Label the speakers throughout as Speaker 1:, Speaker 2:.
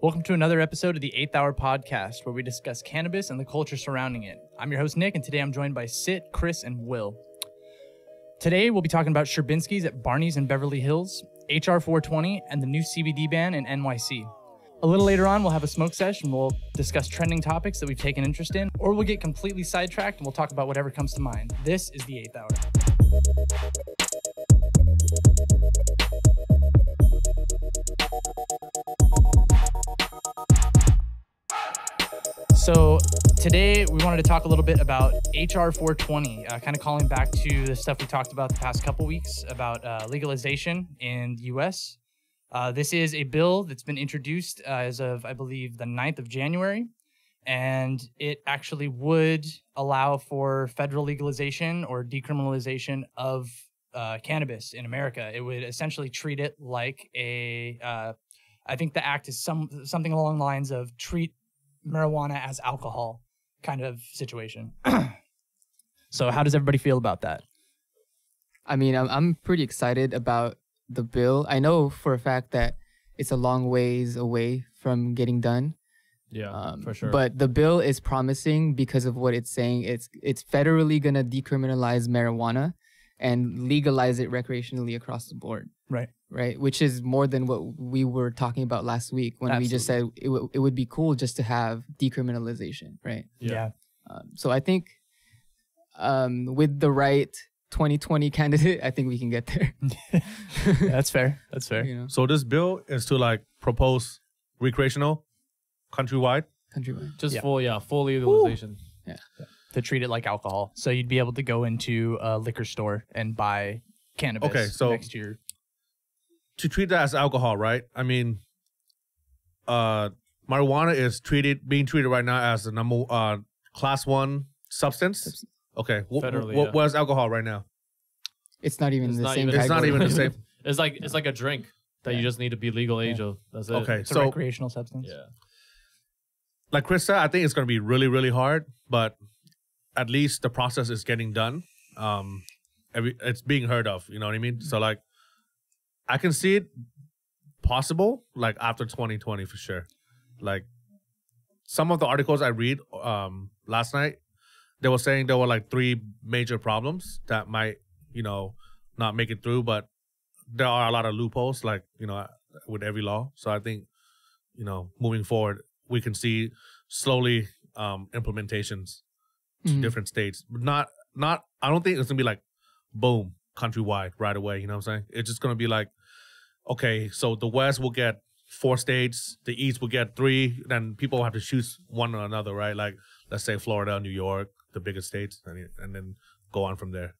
Speaker 1: Welcome to another episode of the 8th Hour Podcast, where we discuss cannabis and the culture surrounding it. I'm your host, Nick, and today I'm joined by Sitt, Cris, and Will. Today, we'll be talking about Sherbinski's at Barneys in Beverly Hills, HR 420, and the new CBD ban in NYC. A little later on, we'll have a smoke sesh, and we'll discuss trending topics that we've taken interest in, or we'll get completely sidetracked, and we'll talk about whatever comes to mind. This is the 8th Hour. So today we wanted to talk a little bit about HR 420, kind of calling back to the stuff we talked about the past couple weeks about legalization in the U.S. This is a bill that's been introduced as of, I believe, the 9th of January, and it actually would allow for federal legalization or decriminalization of cannabis in America. It would essentially treat it like a, I think the act is something along the lines of treat marijuana as alcohol kind of situation. So how does everybody feel about that?
Speaker 2: I mean, I'm pretty excited about the bill. I know for a fact that it's a long ways away from getting done.
Speaker 3: Yeah, for sure.
Speaker 2: But the bill is promising because of what it's saying. It's federally going to decriminalize marijuana and legalize it recreationally across the board. Right, which is more than what we were talking about last week when we just said it would be cool just to have decriminalization, right?
Speaker 1: Yeah.
Speaker 2: So I think with the right 2020 candidate, I think we can get there.
Speaker 1: That's fair. That's fair.
Speaker 2: You know?
Speaker 4: So this bill is to like propose recreational countrywide?
Speaker 2: Countrywide.
Speaker 3: Full legalization.
Speaker 2: Yeah.
Speaker 1: To treat it like alcohol. So you'd be able to go into a liquor store and buy cannabis next to your...
Speaker 4: To treat that as alcohol, right? I mean, marijuana is being treated right now as the class 1 substance. Okay, what is alcohol right now?
Speaker 2: It's not even the same.
Speaker 4: It's not even the same.
Speaker 3: It's like a drink that you just need to be legal age of. That's it.
Speaker 4: Okay,
Speaker 1: it's a recreational substance.
Speaker 3: Yeah.
Speaker 4: Like Cris said, I think it's going to be really, really hard, but at least the process is getting done. It's being heard of. You know what I mean? So like, I can see it possible, like after 2020 for sure. Like some of the articles I read last night, they were saying there were like 3 major problems that might, not make it through. But there are a lot of loopholes, like, with every law. So I think, moving forward, we can see slowly implementations to different states. But I don't think it's going to be like, boom, countrywide right away. You know what I'm saying? It's just going to be like, okay, so the West will get 4 states, the East will get 3, then people will have to choose one or another, right? Like, let's say Florida, New York, the biggest states, and then go on from there.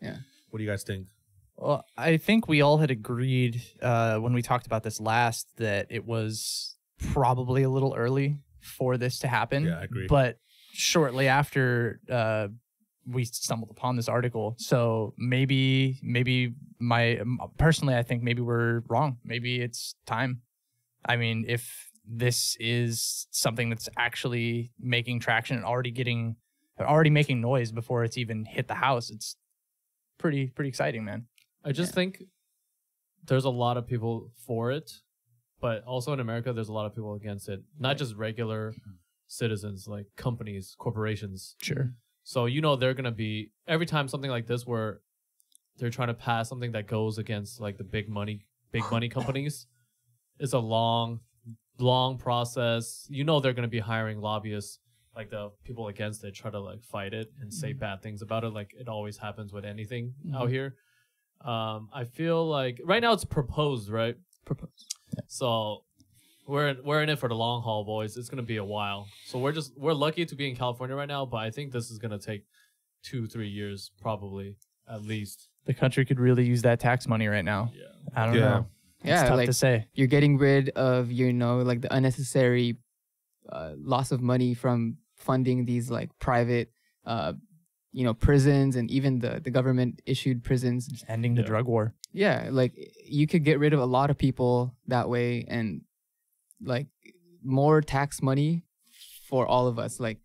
Speaker 2: Yeah.
Speaker 4: What do you guys think?
Speaker 1: Well, I think we all had agreed when we talked about this last that it was probably a little early for this to happen.
Speaker 4: Yeah, I agree.
Speaker 1: But shortly after we stumbled upon this article, so maybe personally, I think maybe we're wrong. Maybe it's time. I mean, if this is something that's actually making traction and already making noise before it's even hit the house, it's pretty exciting, man.
Speaker 3: I just think there's a lot of people for it, but also in America, there's a lot of people against it. Not just regular citizens, like companies, corporations.
Speaker 1: Sure.
Speaker 3: So, they're going to be, every time something like this where they're trying to pass something that goes against like the big money companies, it's a long process. They're going to be hiring lobbyists, like the people against it try to like fight it and say bad things about it. Like it always happens with anything out here. I feel like right now it's proposed, right?
Speaker 2: Proposed.
Speaker 3: Yeah. So we're in it for the long haul, boys. It's gonna be a while. So we're lucky to be in California right now, but I think this is gonna take 2-3 years, probably at least.
Speaker 1: The country could really use that tax money right now.
Speaker 3: Yeah.
Speaker 1: I don't know.
Speaker 2: Yeah,
Speaker 1: it's tough
Speaker 2: like
Speaker 1: to say.
Speaker 2: You're getting rid of like the unnecessary loss of money from funding these like private prisons and even the government issued prisons.
Speaker 1: Just ending the drug war.
Speaker 2: Yeah, like you could get rid of a lot of people that way and like more tax money for all of us. Like,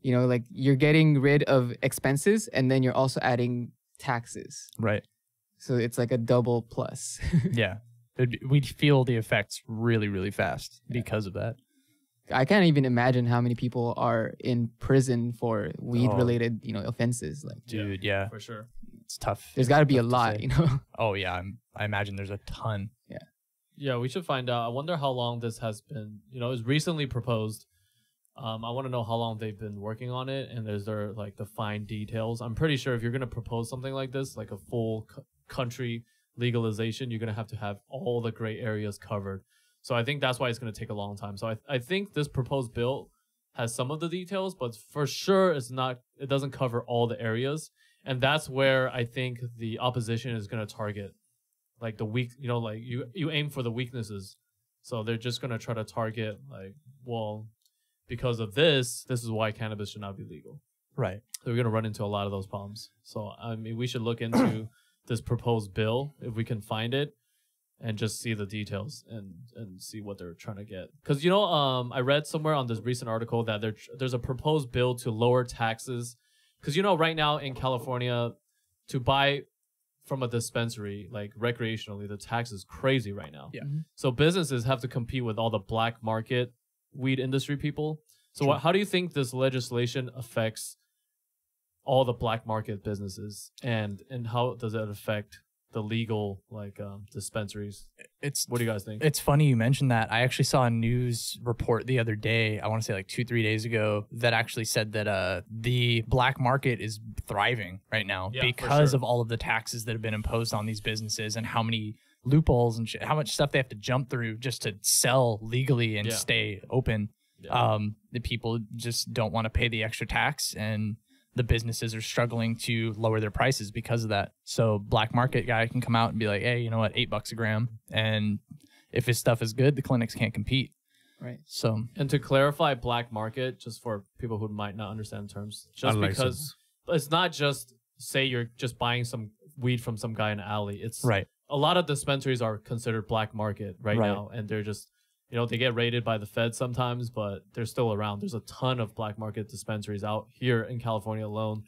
Speaker 2: like you're getting rid of expenses and then you're also adding taxes.
Speaker 1: Right.
Speaker 2: So it's like a double plus.
Speaker 1: Yeah. We'd feel the effects really, really fast because of that.
Speaker 2: I can't even imagine how many people are in prison for weed-related, offenses. Like,
Speaker 1: dude,
Speaker 3: for sure,
Speaker 1: it's tough.
Speaker 2: There's got to be a lot,
Speaker 1: Oh yeah, I imagine there's a ton.
Speaker 3: Yeah, we should find out. I wonder how long this has been. It was recently proposed. I want to know how long they've been working on it, and is there like the fine details. I'm pretty sure if you're gonna propose something like this, like a full country legalization, you're gonna have to have all the gray areas covered. So I think that's why it's gonna take a long time. So I think this proposed bill has some of the details, but for sure it doesn't cover all the areas, and that's where I think the opposition is gonna target, like the weak. Like you aim for the weaknesses, so they're just gonna try to target like, well, because of this is why cannabis should not be legal.
Speaker 1: Right.
Speaker 3: So we're going to run into a lot of those problems. So, I mean, we should look into this proposed bill if we can find it and just see the details and see what they're trying to get. Because, I read somewhere on this recent article that there's a proposed bill to lower taxes. Because, right now in California, to buy from a dispensary, like recreationally, the tax is crazy right now.
Speaker 1: Yeah.
Speaker 3: So businesses have to compete with all the black market weed industry people. So how do you think this legislation affects all the black market businesses, and how does it affect the legal dispensaries? What do you guys think?
Speaker 1: It's funny you mentioned that. I actually saw a news report the other day, I want to say like 2-3 days ago, that actually said that the black market is thriving right now because of all of the taxes that have been imposed on these businesses and how many loopholes and how much stuff they have to jump through just to sell legally and stay open. The people just don't want to pay the extra tax, and the businesses are struggling to lower their prices because of that. So black market guy can come out and be like, hey, you know what, $8 a gram, and if his stuff is good, the clinics can't compete.
Speaker 2: Right.
Speaker 3: So, and to clarify black market, just for people who might not understand terms, just because it's not just say you're just buying some weed from some guy in an alley. It's a lot of dispensaries are considered black market right now, and they're just, they get raided by the Fed sometimes, but they're still around. There's a ton of black market dispensaries out here in California alone.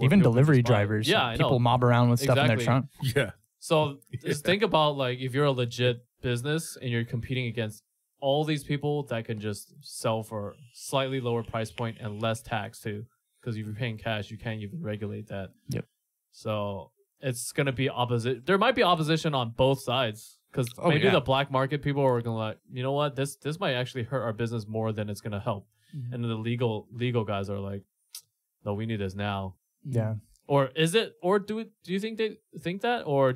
Speaker 1: Even delivery drivers. Yeah, people mob around with stuff in their trunk.
Speaker 4: Yeah.
Speaker 3: So just think about, like, if you're a legit business and you're competing against all these people that can just sell for slightly lower price point and less tax too, because if you're paying cash, you can't even regulate that.
Speaker 1: Yep.
Speaker 3: So it's going to be opposite. There might be opposition on both sides, because maybe the black market people are going to like, you know what, this might actually hurt our business more than it's going to help. Mm-hmm. And then the legal guys are like, no, we need this now.
Speaker 1: Yeah.
Speaker 3: Or is it? Or do you think they think that? Or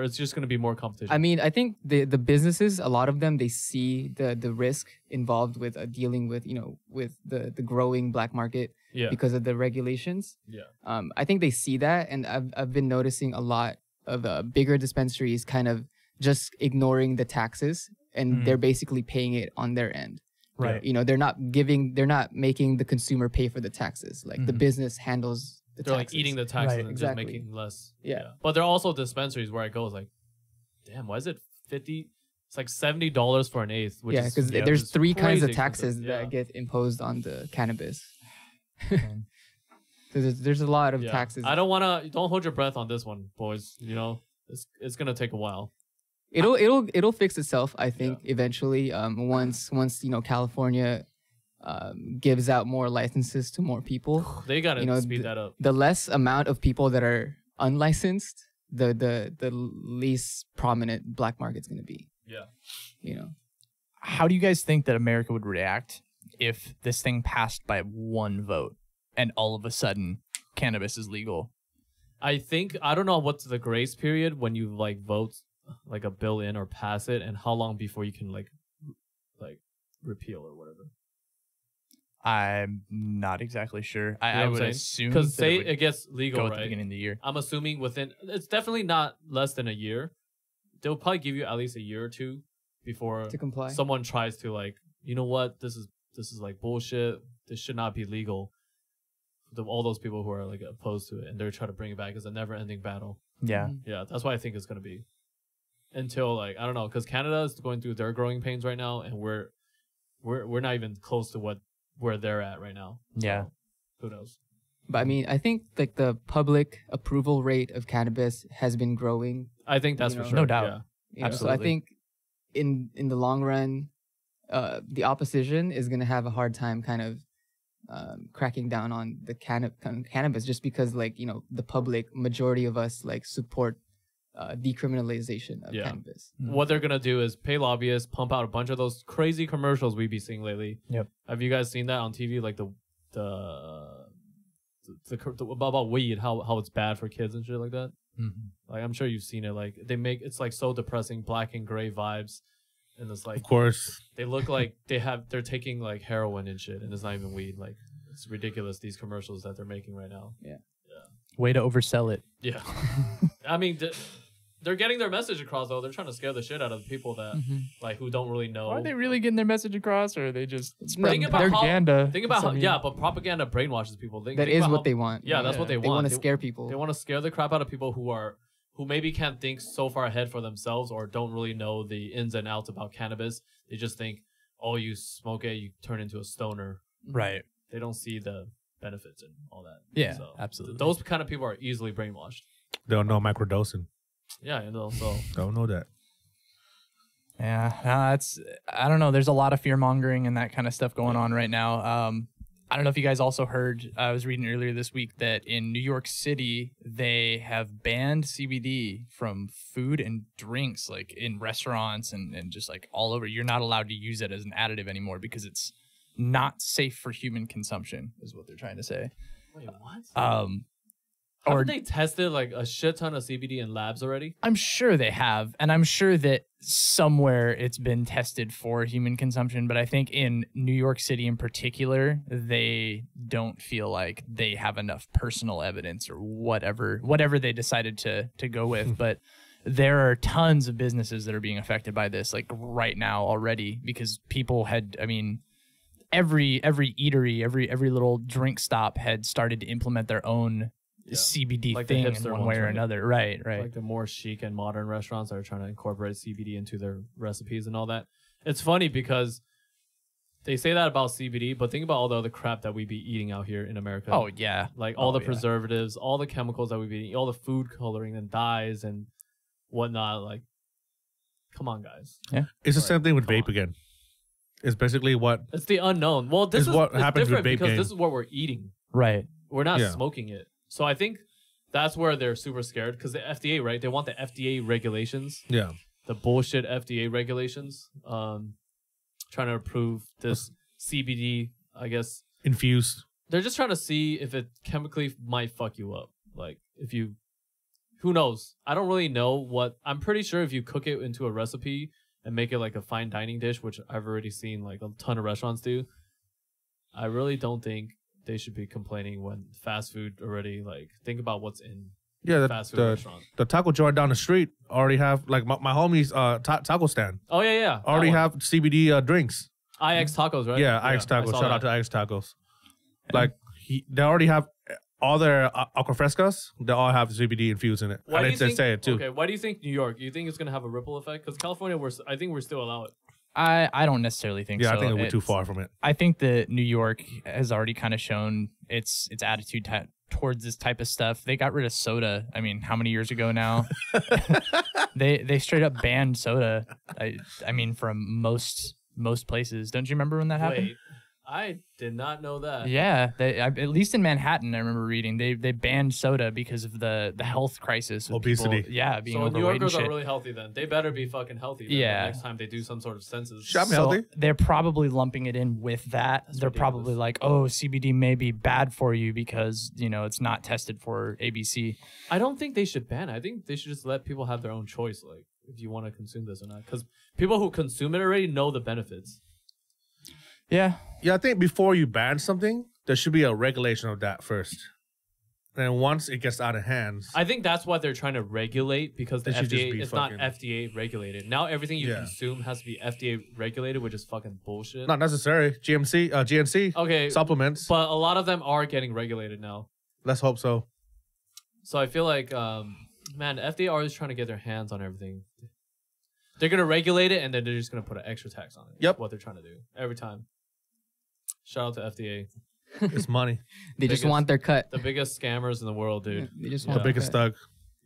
Speaker 3: it's just going to be more competition?
Speaker 2: I mean, I think the businesses, a lot of them, they see the risk involved with dealing with with the growing black market because of the regulations.
Speaker 3: Yeah.
Speaker 2: I think they see that, and I've been noticing a lot of bigger dispensaries kind of just ignoring the taxes, and they're basically paying it on their end.
Speaker 1: Right.
Speaker 2: They're not making the consumer pay for the taxes. Like the business handles.
Speaker 3: They're like eating the taxes and just making less. Yeah. But there are also dispensaries where I go, like, damn, why is it 50? It's like $70 for an eighth. Which is,
Speaker 2: because there's three kinds of taxes that get imposed on the cannabis. There's a lot of taxes.
Speaker 3: Don't hold your breath on this one, boys. It's gonna take a while.
Speaker 2: It'll fix itself, I think, eventually. Once California gives out more licenses to more people.
Speaker 3: They gotta speed that up.
Speaker 2: The less amount of people that are unlicensed, the least prominent black market's gonna be.
Speaker 3: Yeah.
Speaker 1: How do you guys think that America would react if this thing passed by one vote and all of a sudden cannabis is legal?
Speaker 3: I don't know what's the grace period when you vote like a bill in or pass it, and how long before you can like repeal or whatever.
Speaker 1: I'm not exactly sure. I would assume,
Speaker 3: because say it gets legal
Speaker 1: at the beginning of the year.
Speaker 3: I'm assuming it's definitely not less than a year. They'll probably give you at least a year or two before
Speaker 2: to comply.
Speaker 3: Someone tries to you know what, this is like bullshit. This should not be legal. All those people who are opposed to it, and they're trying to bring it back as a never-ending battle.
Speaker 1: Yeah.
Speaker 3: Yeah, that's why I think it's gonna be until I don't know, because Canada is going through their growing pains right now, and we're not even close to where they're at right now.
Speaker 1: Yeah.
Speaker 3: So, who knows?
Speaker 2: But I mean, I think the public approval rate of cannabis has been growing.
Speaker 3: I think that's for sure.
Speaker 1: No doubt.
Speaker 2: So I think in the long run, the opposition is going to have a hard time kind of cracking down on the cannabis, just because the public majority of us support decriminalization of cannabis.
Speaker 3: What they're gonna do is pay lobbyists, pump out a bunch of those crazy commercials we be seeing lately.
Speaker 1: Yep.
Speaker 3: Have you guys seen that on TV? Like the about weed, how it's bad for kids and shit like that. Mm-hmm. Like I'm sure you've seen it. Like it's like so depressing, black and gray vibes, and it's like,
Speaker 4: of course,
Speaker 3: they look like they're taking like heroin and shit, and it's not even weed. Like it's ridiculous, these commercials that they're making right now.
Speaker 2: Yeah.
Speaker 1: Way to oversell it.
Speaker 3: Yeah. I mean, they're getting their message across, though. They're trying to scare the shit out of the people that who don't really know.
Speaker 1: Are they really getting their message across, or are they just
Speaker 3: spreading
Speaker 1: propaganda?
Speaker 3: Think about how but propaganda brainwashes people.
Speaker 2: That is what they want.
Speaker 3: Yeah, that's what they want.
Speaker 2: They want to scare people.
Speaker 3: They want to scare the crap out of people who maybe can't think so far ahead for themselves, or don't really know the ins and outs about cannabis. They just think, oh, you smoke it, you turn into a stoner.
Speaker 1: Right.
Speaker 3: They don't see the benefits and all that.
Speaker 1: Yeah,
Speaker 3: so
Speaker 1: absolutely.
Speaker 3: Those kind of people are easily brainwashed.
Speaker 4: They don't know microdosing.
Speaker 3: Yeah, and also
Speaker 4: don't know that.
Speaker 1: Yeah, I don't know. There's a lot of fear mongering and that kind of stuff going on right now. I don't know if you guys also heard. I was reading earlier this week that in New York City they have banned CBD from food and drinks, like in restaurants and just like all over. You're not allowed to use it as an additive anymore because it's not safe for human consumption, is what they're trying to say.
Speaker 3: Wait, what? Haven't they tested like a shit ton of CBD in labs already?
Speaker 1: I'm sure they have, and I'm sure that somewhere it's been tested for human consumption, but I think in New York City in particular, they don't feel like they have enough personal evidence or whatever they decided to go with. But there are tons of businesses that are being affected by this, like right now already, because people had, I mean, every eatery, every little drink stop had started to implement their own CBD
Speaker 3: like
Speaker 1: thing in one way or another. Right.
Speaker 3: Like the more chic and modern restaurants that are trying to incorporate CBD into their recipes and all that. It's funny because they say that about CBD, but think about all the other crap that we be eating out here in America.
Speaker 1: Oh, yeah.
Speaker 3: Like all the preservatives, all the chemicals that we be eating, all the food coloring and dyes and whatnot. Like, come on, guys.
Speaker 1: Yeah.
Speaker 4: It's the same thing with vape again. It's basically what...
Speaker 3: It's the unknown. Well, this is what happens with vape because this is what we're eating.
Speaker 1: Right.
Speaker 3: We're not smoking it. So I think that's where they're super scared because the FDA, right? They want the FDA regulations.
Speaker 4: Yeah.
Speaker 3: The bullshit FDA regulations. Trying to approve this CBD, I guess.
Speaker 4: Infused.
Speaker 3: They're just trying to see if it chemically might fuck you up. Like if you, who knows? I don't really know what. I'm pretty sure if you cook it into a recipe and make it like a fine dining dish, which I've already seen like a ton of restaurants do, I really don't think they should be complaining when fast food already, like, think about what's in fast food restaurant.
Speaker 4: The taco joint down the street already have, like, my homie's taco stand.
Speaker 3: Oh, yeah.
Speaker 4: Already have CBD drinks.
Speaker 3: IX Tacos, right?
Speaker 4: Yeah, IX Tacos. Shout out to IX Tacos. Like, they already have all their aquafrescas. They all have CBD infused in it.
Speaker 3: Why do you think,
Speaker 4: say it, too.
Speaker 3: Okay, why do you think New York? You think it's going to have a ripple effect? Because California, I think we're still allowed it.
Speaker 1: I don't necessarily think so.
Speaker 4: Yeah, I think we're too far from it.
Speaker 1: I think that New York has already kind of shown its attitude towards this type of stuff. They got rid of soda. I mean, how many years ago now? They straight up banned soda. I mean, from most places. Don't you remember when that happened?
Speaker 3: Wait, I did not know that.
Speaker 1: Yeah, at least in Manhattan, I remember reading they banned soda because of the health crisis.
Speaker 4: Obesity.
Speaker 1: People, being
Speaker 3: so
Speaker 1: overweight.
Speaker 3: New Yorkers
Speaker 1: and shit.
Speaker 3: are really healthy then. They better be fucking healthy. Then the next time they do some sort of census.
Speaker 4: I'm healthy.
Speaker 1: They're probably lumping it in with that. They're probably like, oh, CBD may be bad for you because it's not tested for ABC.
Speaker 3: I don't think they should ban it. I think they should just let people have their own choice, like if you want to consume this or not. Because people who consume it already know the benefits.
Speaker 1: Yeah.
Speaker 4: Yeah, I think before you ban something, there should be a regulation of that first. And once it gets out of hands...
Speaker 3: I think that's what they're trying to regulate because the FDA, it's not FDA regulated. Now everything you consume has to be FDA regulated, which is fucking bullshit.
Speaker 4: Not necessary. GNC,
Speaker 3: okay,
Speaker 4: supplements.
Speaker 3: But a lot of them are getting regulated now.
Speaker 4: Let's hope so.
Speaker 3: So I feel like, man, the FDA always trying to get their hands on everything. They're going to regulate it and then they're just going to put an extra tax on it.
Speaker 4: Yep.
Speaker 3: That's what they're trying to do every time. Shout out to FDA.
Speaker 4: It's money.
Speaker 2: They just want their cut.
Speaker 3: The biggest scammers in the world, dude.
Speaker 2: They just
Speaker 4: want the biggest thug.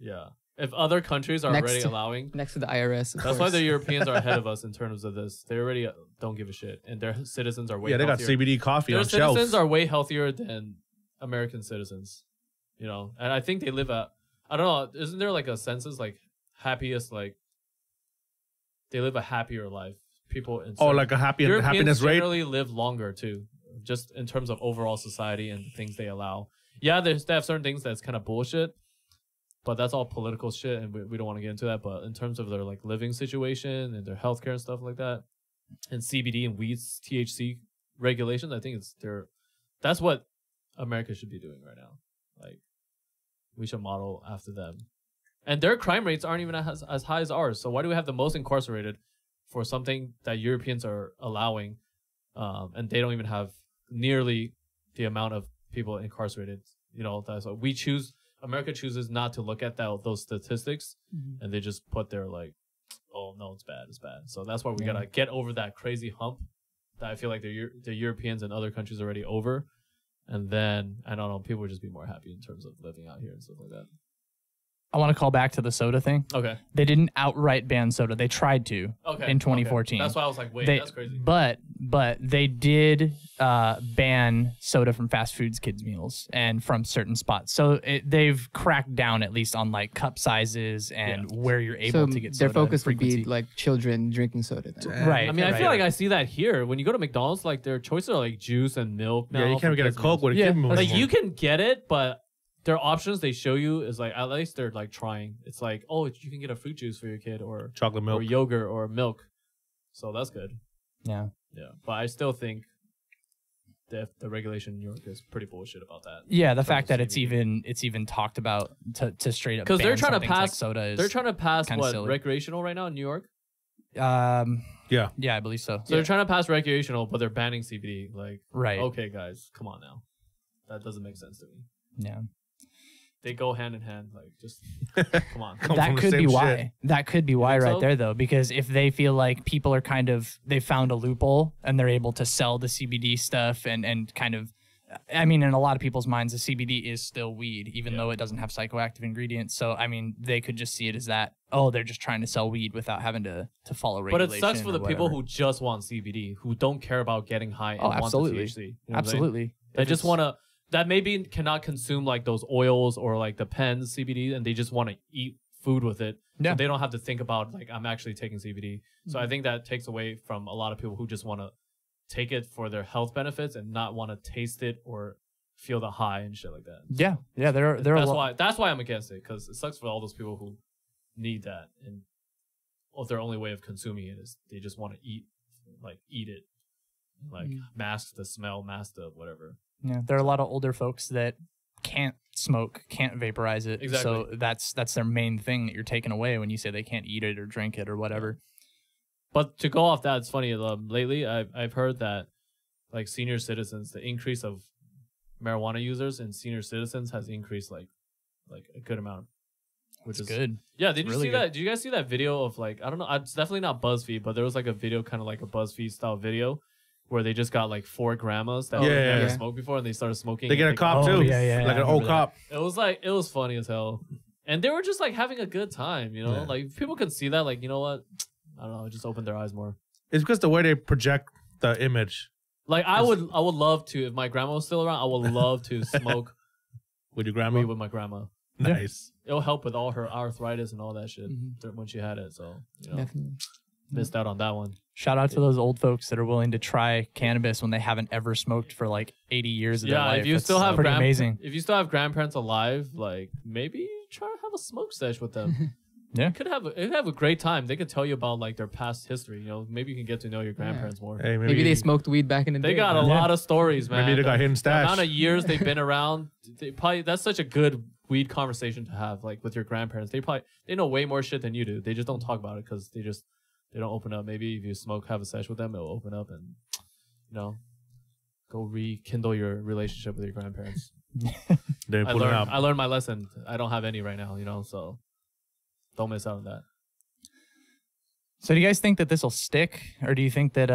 Speaker 3: Yeah. If other countries are already allowing,
Speaker 2: next to the IRS,
Speaker 3: that's why the Europeans are ahead of us in terms of this. They already don't give a shit, and their citizens are way.
Speaker 4: Yeah, they got
Speaker 3: healthier.
Speaker 4: CBD coffee
Speaker 3: their
Speaker 4: on shelves.
Speaker 3: Their citizens are way healthier than American citizens, you know. And I think they live at. I don't know. Isn't there like a census like happiest like? They live a happier life. People in
Speaker 4: like a happiness rate.
Speaker 3: Generally live longer too, just in terms of overall society and the things they allow. Yeah, they have certain things that's kind of bullshit. But that's all political shit, and we don't want to get into that. But in terms of their like living situation and their healthcare and stuff like that, and CBD and weeds, THC regulations, I think that's what America should be doing right now. Like, we should model after them. And their crime rates aren't even as high as ours. So why do we have the most incarcerated for something that Europeans are allowing, and they don't even have nearly the amount of people incarcerated? You know, that's what we choose. America chooses not to look at those statistics, and they just put their like, oh no, it's bad. So that's why we gotta get over that crazy hump that I feel like the Europeans and other countries are already over, and then I don't know, people would just be more happy in terms of living out here and stuff like that.
Speaker 1: I want to call back to the soda thing.
Speaker 3: Okay.
Speaker 1: They didn't outright ban soda. They tried to in 2014.
Speaker 3: Okay. That's why I was like, wait, that's crazy.
Speaker 1: But they did ban soda from fast foods kids meals and from certain spots. So they've cracked down at least on like cup sizes and where you're able to get soda.
Speaker 2: Their focus would be like children drinking soda then.
Speaker 1: Right.
Speaker 3: I mean, I feel like I see that here. When you go to McDonald's, like their choices are like juice and milk now.
Speaker 4: Yeah, you can't get a Coke with a kid meal.
Speaker 3: Like you can get it, but their options they show you is like, at least they're like trying. It's like, oh, you can get a fruit juice for your kid or
Speaker 4: chocolate milk
Speaker 3: or yogurt or milk. So that's good.
Speaker 1: Yeah.
Speaker 3: Yeah. But I still think the regulation in New York is pretty bullshit about that.
Speaker 1: Yeah, the fact that it's even talked about to straight up
Speaker 3: because they're trying to pass
Speaker 1: like soda is
Speaker 3: they're trying to pass what
Speaker 1: silly.
Speaker 3: Recreational right now in New York.
Speaker 1: Yeah, I believe so.
Speaker 3: So they're trying to pass recreational, but they're banning CBD. Like,
Speaker 1: right?
Speaker 3: Okay, guys, come on now. That doesn't make sense to me.
Speaker 1: Yeah.
Speaker 3: They go hand in hand, like just come on.
Speaker 1: That could be why. That could be why right there though, because if they feel like people are they found a loophole and they're able to sell the CBD stuff and kind of, I mean, in a lot of people's minds, the CBD is still weed, even though it doesn't have psychoactive ingredients. So I mean, they could just see it as that. Oh, they're just trying to sell weed without having to follow regulation.
Speaker 3: But it sucks for the people who just want CBD, who don't care about getting high and want the THC. You know
Speaker 1: absolutely.
Speaker 3: They just want to. That maybe cannot consume like those oils or like the pens CBD, and they just want to eat food with it.
Speaker 1: Yeah.
Speaker 3: So they don't have to think about like I'm actually taking CBD. So I think that takes away from a lot of people who just want to take it for their health benefits and not want to taste it or feel the high and shit like that.
Speaker 1: Yeah, yeah.
Speaker 3: That's why I'm against it, because it sucks for all those people who need that, and their only way of consuming it is they just want to eat it, like mask the smell, mask the whatever.
Speaker 1: Yeah, there are a lot of older folks that can't smoke, can't vaporize it.
Speaker 3: Exactly.
Speaker 1: So that's their main thing that you're taking away when you say they can't eat it or drink it or whatever.
Speaker 3: But to go off that, it's funny. Lately, I've heard that like senior citizens, the increase of marijuana users and senior citizens has increased like a good amount, which is
Speaker 1: good.
Speaker 3: Yeah, did you
Speaker 1: really
Speaker 3: see that? Did you guys see that video of like, I don't know, it's definitely not BuzzFeed, but there was like a video, kind of like a BuzzFeed style video, where they just got like 4 grandmas that never smoked before, and they started smoking.
Speaker 4: They get a cop too, like an old cop.
Speaker 3: It was funny as hell, and they were just like having a good time, you know. Like people could see that, like, you know what, I don't know, it just opened their eyes more.
Speaker 4: It's because the way they project the image.
Speaker 3: Like I would love to, if my grandma was still around, I would love to smoke
Speaker 4: with your grandma.
Speaker 3: With my grandma.
Speaker 4: Nice.
Speaker 3: It'll help with all her arthritis and all that shit when she had it. So definitely missed out on that one.
Speaker 1: Shout out to those old folks that are willing to try cannabis when they haven't ever smoked for like 80 years of their life.
Speaker 3: If you still have
Speaker 1: amazing.
Speaker 3: If you still have grandparents alive, like maybe try to have a smoke sesh with them.
Speaker 1: Yeah,
Speaker 3: you could have a great time. They could tell you about like their past history. You know, maybe you can get to know your grandparents more.
Speaker 4: Hey,
Speaker 2: maybe they smoked weed back in the day.
Speaker 3: They got a lot of stories, man.
Speaker 4: Maybe they got hidden stash.
Speaker 3: The amount of years they've been around, that's such a good weed conversation to have, like with your grandparents. They know way more shit than you do. They just don't talk about it because they don't open up. Maybe if you have a sesh with them, it'll open up and, you know, go rekindle your relationship with your grandparents. I learned my lesson. I don't have any right now, you know, so don't miss out on that.
Speaker 1: So do you guys think that this will stick, or do you think that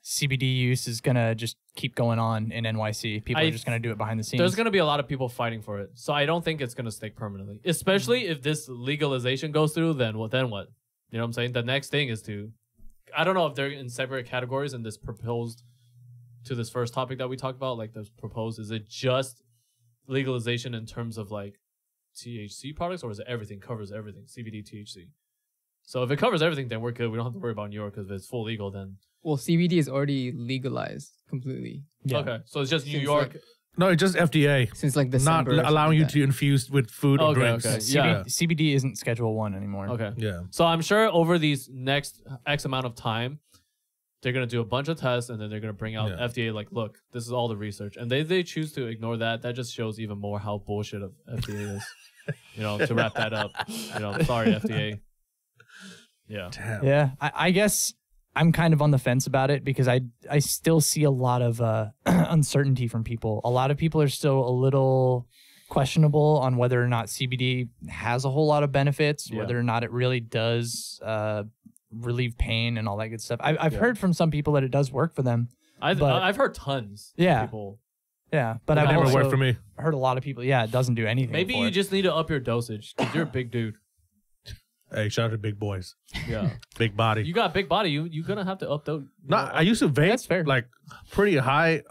Speaker 1: CBD use is gonna just keep going on in NYC? People are just gonna do it behind the scenes.
Speaker 3: There's gonna be a lot of people fighting for it, so I don't think it's gonna stick permanently. Especially if this legalization goes through, then what? Then what? You know what I'm saying? The next thing is to, I don't know if they're in separate categories in this proposed to this first topic that we talked about. Like the proposed, is it just legalization in terms of like THC products, or is it everything, covers everything, CBD, THC? So if it covers everything, then we're good. We don't have to worry about New York, because if it's full legal, then...
Speaker 2: Well, CBD is already legalized completely.
Speaker 3: Yeah. Okay, so it's just New York.
Speaker 4: No, it's just FDA.
Speaker 2: Since like December.
Speaker 4: Not allowing you to infuse with food or drinks.
Speaker 3: Okay.
Speaker 1: CBD isn't Schedule 1 anymore.
Speaker 3: Okay.
Speaker 4: Yeah.
Speaker 3: So I'm sure over these next X amount of time, they're going to do a bunch of tests, and then they're going to bring out FDA like, look, this is all the research. And they choose to ignore that. That just shows even more how bullshit of FDA is. You know, to wrap that up. You know, sorry, FDA. Yeah.
Speaker 4: Damn.
Speaker 1: Yeah. I guess I'm kind of on the fence about it, because I still see a lot of uncertainty from people. A lot of people are still a little questionable on whether or not CBD has a whole lot of benefits, whether or not it really does relieve pain and all that good stuff. I've heard from some people that it does work for them.
Speaker 3: I've heard tons of people.
Speaker 1: Yeah, but I've
Speaker 4: never
Speaker 1: also
Speaker 4: worked for me.
Speaker 1: Heard a lot of people, it doesn't do anything.
Speaker 3: Maybe you just need to up your dosage, because you're a big dude.
Speaker 4: Hey, shout out to big boys.
Speaker 3: Yeah.
Speaker 4: Big body.
Speaker 3: You got big body. You're going to have to up those.
Speaker 4: No, I used to vape.
Speaker 1: That's fair.
Speaker 4: Like pretty high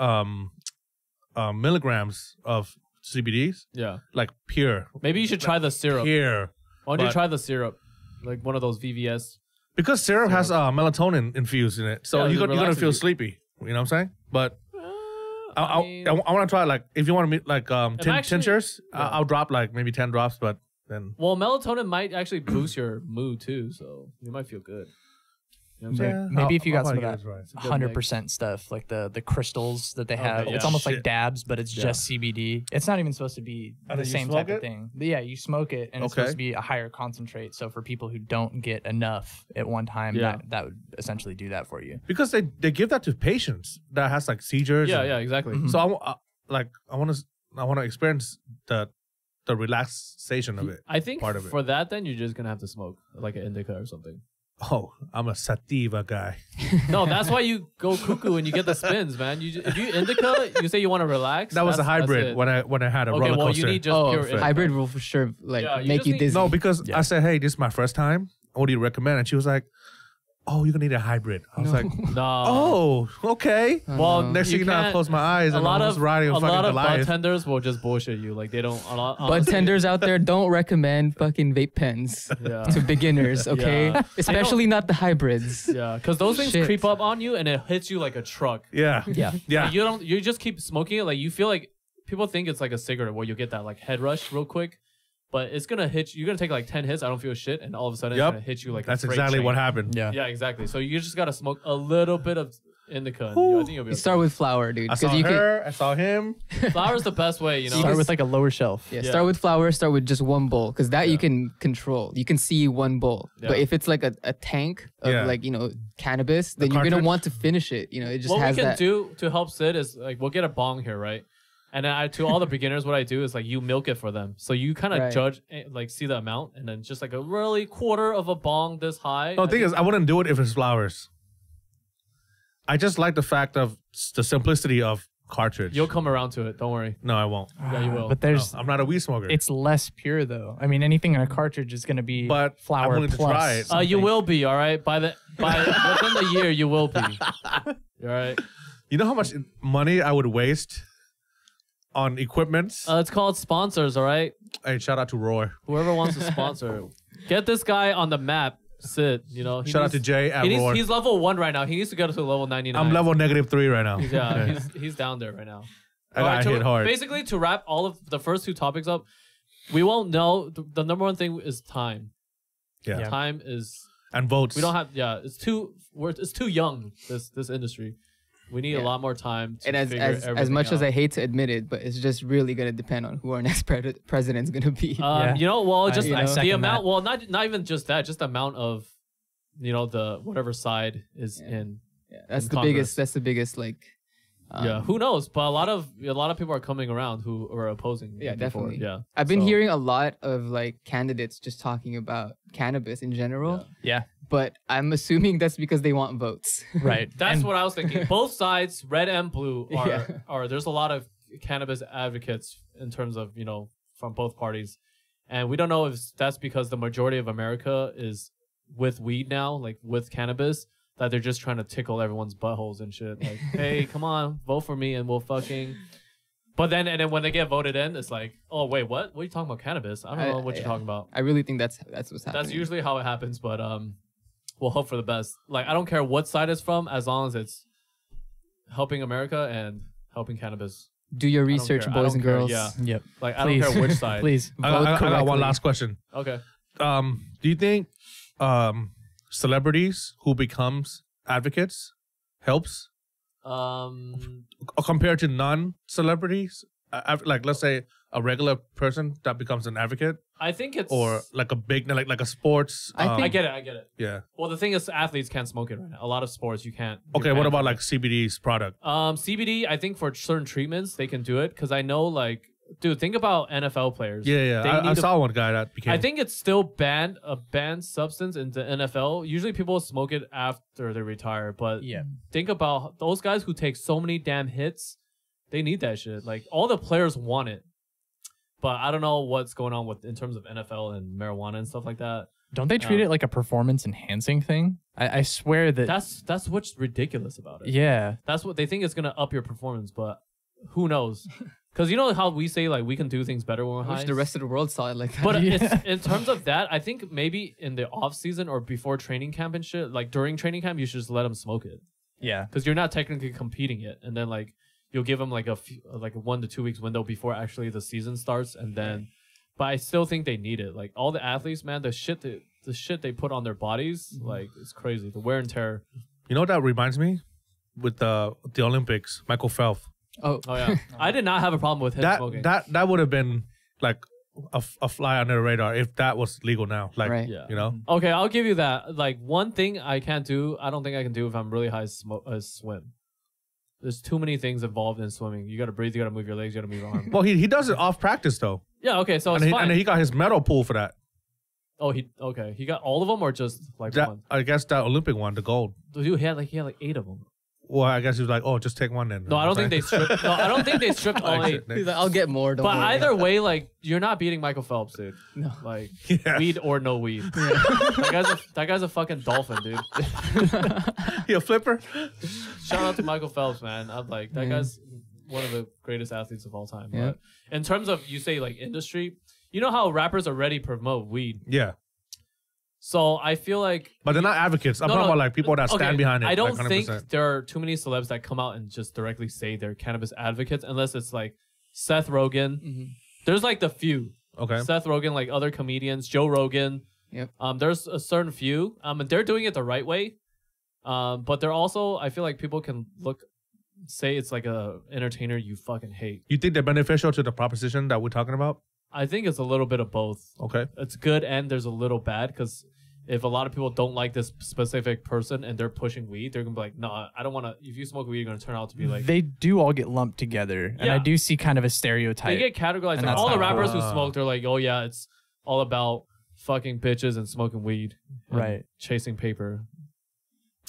Speaker 4: milligrams of CBDs.
Speaker 3: Yeah.
Speaker 4: Like pure.
Speaker 3: Maybe you should try the syrup.
Speaker 4: Pure.
Speaker 3: Why don't you try the syrup? Like one of those VVS.
Speaker 4: Because syrup has melatonin infused in it. So you're going to feel sleepy. You know what I'm saying? But I want to try, like, if you want to meet like tinctures, I'll drop like maybe 10 drops, but then...
Speaker 3: Well, melatonin might actually boost your mood too, so you might feel good. You know what I'm saying?
Speaker 1: Maybe if you got some of that 100% stuff, like the crystals that they have, it's almost like dabs, but it's just CBD. It's not even supposed to be the same type of thing. But yeah, you smoke it, and it's supposed to be a higher concentrate. So for people who don't get enough at one time, that would essentially do that for you.
Speaker 4: Because they give that to patients that has like seizures.
Speaker 3: Yeah, exactly.
Speaker 4: So I want to experience the relaxation of it.
Speaker 3: I think
Speaker 4: part of it.
Speaker 3: For that, then you're just gonna have to smoke like an indica or something.
Speaker 4: Oh, I'm a sativa guy.
Speaker 3: No, that's why you go cuckoo and you get the spins, man. If you indica, you say you want to relax.
Speaker 4: That was a hybrid when I had a roller coaster.
Speaker 3: Well, you need just pure indica.
Speaker 2: Hybrid will for sure make you dizzy.
Speaker 4: No, because I said, hey, this is my first time. What do you recommend? And she was like, oh, you're gonna need a hybrid. I was like, oh, okay.
Speaker 3: Well,
Speaker 4: next thing you know, I close my eyes and I was riding a lot of
Speaker 3: bartenders will just bullshit you. Like they don't.
Speaker 2: Bartenders out there don't recommend fucking vape pens to beginners. Okay, especially not the hybrids.
Speaker 3: Yeah, because those things creep up on you and it hits you like a truck.
Speaker 4: Yeah.
Speaker 3: Like, you just keep smoking it. Like you feel like people think it's like a cigarette where you get that like head rush real quick. But it's going to hit you. You're going to take like 10 hits. I don't feel shit. And all of a sudden, it's going to hit you like
Speaker 4: that's
Speaker 3: a freight
Speaker 4: exactly
Speaker 3: train.
Speaker 4: what happened.
Speaker 3: Yeah, exactly. So you just got to smoke a little bit of indica. And I think you'll be okay.
Speaker 2: Start with flower, dude.
Speaker 4: I saw her. I saw him.
Speaker 3: Flower's the best way, you know.
Speaker 1: Start with like a lower shelf.
Speaker 2: Yeah, start with flower. Start with just one bowl. Because that you can control. You can see one bowl. Yeah. But if it's like a tank of like, cannabis, then you're going to want to finish it. You know, it just has that.
Speaker 3: What we can do to help Sitt is like, we'll get a bong here, right? And then to all the beginners, what I do is like you milk it for them. So you kind of judge, like see the amount, and then just like a really quarter of a bong this high.
Speaker 4: No, the thing is, I wouldn't do it if it's flowers. I just like the fact of the simplicity of cartridge.
Speaker 3: You'll come around to it. Don't worry.
Speaker 4: No, I won't.
Speaker 3: Yeah, you will.
Speaker 1: But
Speaker 4: I'm not a weed smoker.
Speaker 1: It's less pure though. I mean, anything in a cartridge is going to be flower
Speaker 4: I'm willing to try it.
Speaker 3: You will be, all right? By within the year, you will be. All right.
Speaker 4: You know how much money I would waste on equipment?
Speaker 3: It's called sponsors, all right?
Speaker 4: Hey, shout out to Roy.
Speaker 3: Whoever wants to sponsor. Get this guy on the map, Sitt. You know,
Speaker 4: shout out to Jay at Roy.
Speaker 3: He's level 1 right now. He needs to go to level 99.
Speaker 4: I'm level -3 right now.
Speaker 3: He's down there right now.
Speaker 4: I got hit hard.
Speaker 3: Basically, to wrap all of the first 2 topics up, we won't know. The number one thing is time.
Speaker 4: Yeah.
Speaker 3: Time is...
Speaker 4: And votes.
Speaker 3: We don't have... Yeah, it's too young, this industry. We need a lot more time to
Speaker 2: and as much as I hate to admit it, but it's just really going to depend on who our next president's going to be.
Speaker 3: You know, well, just the amount, well, not even just that, just the amount of, the whatever side is in.
Speaker 2: Yeah, that's the biggest like.
Speaker 3: Who knows? But a lot of people are coming around who are opposing.
Speaker 2: Yeah, definitely.
Speaker 3: Yeah,
Speaker 2: I've been hearing a lot of like candidates just talking about cannabis in general.
Speaker 1: Yeah.
Speaker 2: but I'm assuming that's because they want votes.
Speaker 1: Right.
Speaker 3: That's what I was thinking. Both sides, red and blue,
Speaker 2: Yeah.
Speaker 3: are there's a lot of cannabis advocates in terms of, you know, from both parties. And we don't know if that's because the majority of America is with weed now, like with cannabis, that they're just trying to tickle everyone's buttholes and shit. Like, hey, come on, vote for me and we'll fucking... But then, and then when they get voted in, it's like, oh, wait, what? What are you talking about? Cannabis? I don't know what you're talking about.
Speaker 2: I really think that's what's happening.
Speaker 3: That's usually how it happens, but we'll hope for the best. Like, I don't care what side it's from, as long as it's helping America and helping cannabis.
Speaker 2: Do your research, boys and girls.
Speaker 3: Yeah.
Speaker 1: Yep.
Speaker 3: Like, I don't care which side.
Speaker 1: Please.
Speaker 4: I got one last question.
Speaker 3: Okay.
Speaker 4: Do you think celebrities who becomes advocates helps compared to non-celebrities? Like, let's say a regular person that becomes an advocate,
Speaker 3: I think it's...
Speaker 4: or like a big, like a sports.
Speaker 3: I get it.
Speaker 4: Yeah.
Speaker 3: Well, the thing is, athletes can't smoke it right now. A lot of sports, you can't.
Speaker 4: Okay, what about like CBD's product?
Speaker 3: CBD, I think for certain treatments, they can do it. Because I know, like, dude, think about NFL players.
Speaker 4: Yeah. I saw one guy that became...
Speaker 3: I think it's still a banned substance in the NFL. Usually people smoke it after they retire. But think about those guys who take so many damn hits. They need that shit. Like, all the players want it. But I don't know what's going on with in terms of NFL and marijuana and stuff like that.
Speaker 1: Don't they treat it like a performance enhancing thing? I swear that
Speaker 3: that's what's ridiculous about it.
Speaker 1: Yeah.
Speaker 3: That's what they think is gonna up your performance, but who knows? Because you know how we say like we can do things better when we're high.
Speaker 2: The rest of the world saw it like that.
Speaker 3: But it's, in terms of that, I think maybe in the off season or before training camp and shit, like during training camp, you should just let them smoke it.
Speaker 1: Yeah.
Speaker 3: Because you're not technically competing it, and then like you'll give them like a 1 to 2 weeks window before actually the season starts, and then. But I still think they need it. Like all the athletes, man, the shit they put on their bodies, like it's crazy. The wear and tear.
Speaker 4: You know what that reminds me? With the Olympics, Michael Phelps.
Speaker 3: Oh yeah. I did not have a problem with him smoking.
Speaker 4: That would have been like a fly under the radar if that was legal now. Like, you know.
Speaker 3: Okay, I'll give you that. Like one thing I can't do, I don't think I can do if I'm really high swim. There's too many things involved in swimming. You got to breathe, you got to move your legs, you got to move your arms.
Speaker 4: Well, he does it off practice though.
Speaker 3: Yeah, okay, so it's fine.
Speaker 4: And he got his medal pool for that.
Speaker 3: Oh, he got all of them or just like
Speaker 4: that,
Speaker 3: one?
Speaker 4: I guess that Olympic one, the gold.
Speaker 3: Dude, he had like 8 of them.
Speaker 4: Well, I guess he was like, oh, just take one then.
Speaker 3: No, I don't think they stripped. No, I don't think they stripped all 8.
Speaker 2: He's like, I'll get more. Don't
Speaker 3: but
Speaker 2: worry.
Speaker 3: either way, like you're not beating Michael Phelps, dude.
Speaker 2: No.
Speaker 3: Like weed or no weed. Yeah. that guy's a fucking dolphin, dude.
Speaker 4: He a flipper.
Speaker 3: Shout out to Michael Phelps, man. I'm like that guy's one of the greatest athletes of all time. Yeah. But in terms of you say like industry, you know how rappers already promote weed.
Speaker 4: Yeah.
Speaker 3: So I feel like,
Speaker 4: but they're not advocates. I'm talking about like people that stand behind it.
Speaker 3: I don't
Speaker 4: like
Speaker 3: think there are too many celebs that come out and just directly say they're cannabis advocates, unless it's like Seth Rogen. Mm-hmm. There's like the few.
Speaker 4: Okay.
Speaker 3: Seth Rogen, like other comedians, Joe Rogan.
Speaker 2: Yep.
Speaker 3: There's a certain few. And they're doing it the right way. But they're also, I feel like people can say it's like a entertainer you fucking hate.
Speaker 4: You think they're beneficial to the proposition that we're talking about?
Speaker 3: I think it's a little bit of both.
Speaker 4: Okay.
Speaker 3: It's good and there's a little bad because if a lot of people don't like this specific person and they're pushing weed, they're going to be like, no, I don't want to. If you smoke weed, you're going to turn out to be like.
Speaker 1: They do all get lumped together. And I do see kind of a stereotype.
Speaker 3: They get categorized. Like, all the rappers who smoke, they're like, oh, yeah, it's all about fucking bitches and smoking weed. And chasing paper.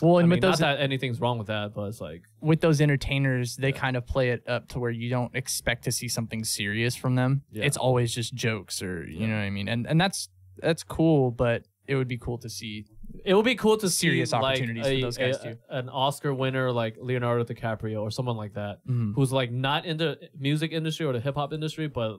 Speaker 1: Well, and
Speaker 3: I
Speaker 1: with
Speaker 3: mean,
Speaker 1: those,
Speaker 3: not that anything's wrong with that, but it's like
Speaker 1: with those entertainers, they kind of play it up to where you don't expect to see something serious from them. Yeah. It's always just jokes, or you know what I mean. And that's cool, but it would be cool to see.
Speaker 3: It would be cool to
Speaker 1: serious
Speaker 3: see
Speaker 1: opportunities
Speaker 3: like
Speaker 1: for those guys too.
Speaker 3: An Oscar winner like Leonardo DiCaprio or someone like that, who's like not in the music industry or the hip hop industry, but.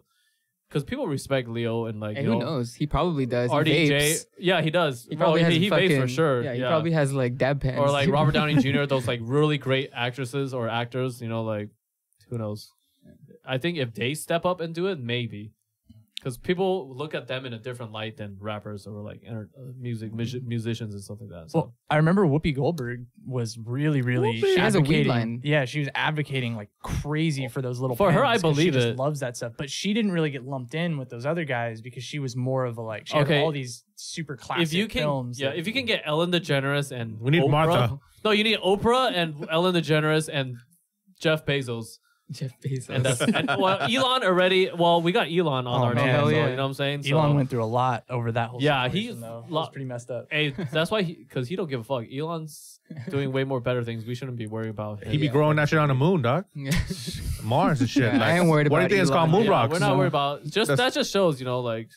Speaker 3: Because people respect Leo and like,
Speaker 2: who knows? He probably does.
Speaker 3: RDJ, yeah, he does.
Speaker 2: He probably has
Speaker 3: he vapes for sure.
Speaker 2: Yeah, he probably has like dab pens.
Speaker 3: Or like Robert Downey Jr., those like really great actresses or actors. You know, like who knows? I think if they step up and do it, maybe. Because people look at them in a different light than rappers or like musicians and stuff like that. So.
Speaker 1: Well, I remember Whoopi Goldberg was really
Speaker 2: she has a weed line.
Speaker 1: Yeah, she was advocating like crazy for those little.
Speaker 3: For her, I believe
Speaker 1: she just loves that stuff, but she didn't really get lumped in with those other guys because she was more of a like. She had all these super classic films.
Speaker 3: Yeah, if you can get Ellen DeGeneres and
Speaker 4: we need
Speaker 3: Oprah,
Speaker 4: Martha.
Speaker 3: No, you need Oprah and Ellen DeGeneres and Jeff Bezos.
Speaker 2: Jeff Bezos.
Speaker 3: And well, Elon already. Well, we got Elon on our
Speaker 1: man.
Speaker 3: team, so,
Speaker 2: Yeah.
Speaker 3: you know what I'm saying.
Speaker 1: Elon
Speaker 3: So,
Speaker 1: went through a lot over that whole
Speaker 3: Yeah,
Speaker 1: situation, though. It was pretty messed up.
Speaker 3: hey, that's why because he don't give a fuck. Elon's doing way more better things. We shouldn't be worried about him.
Speaker 4: He be growing that shit on the moon, dog. Mars and shit.
Speaker 2: Yeah, I ain't worried
Speaker 4: What do you
Speaker 2: about
Speaker 4: think it's called?
Speaker 2: Elon.
Speaker 4: Moon
Speaker 3: Yeah,
Speaker 4: rocks.
Speaker 3: we're not worried about
Speaker 4: That's-
Speaker 3: that. Just shows, you know, like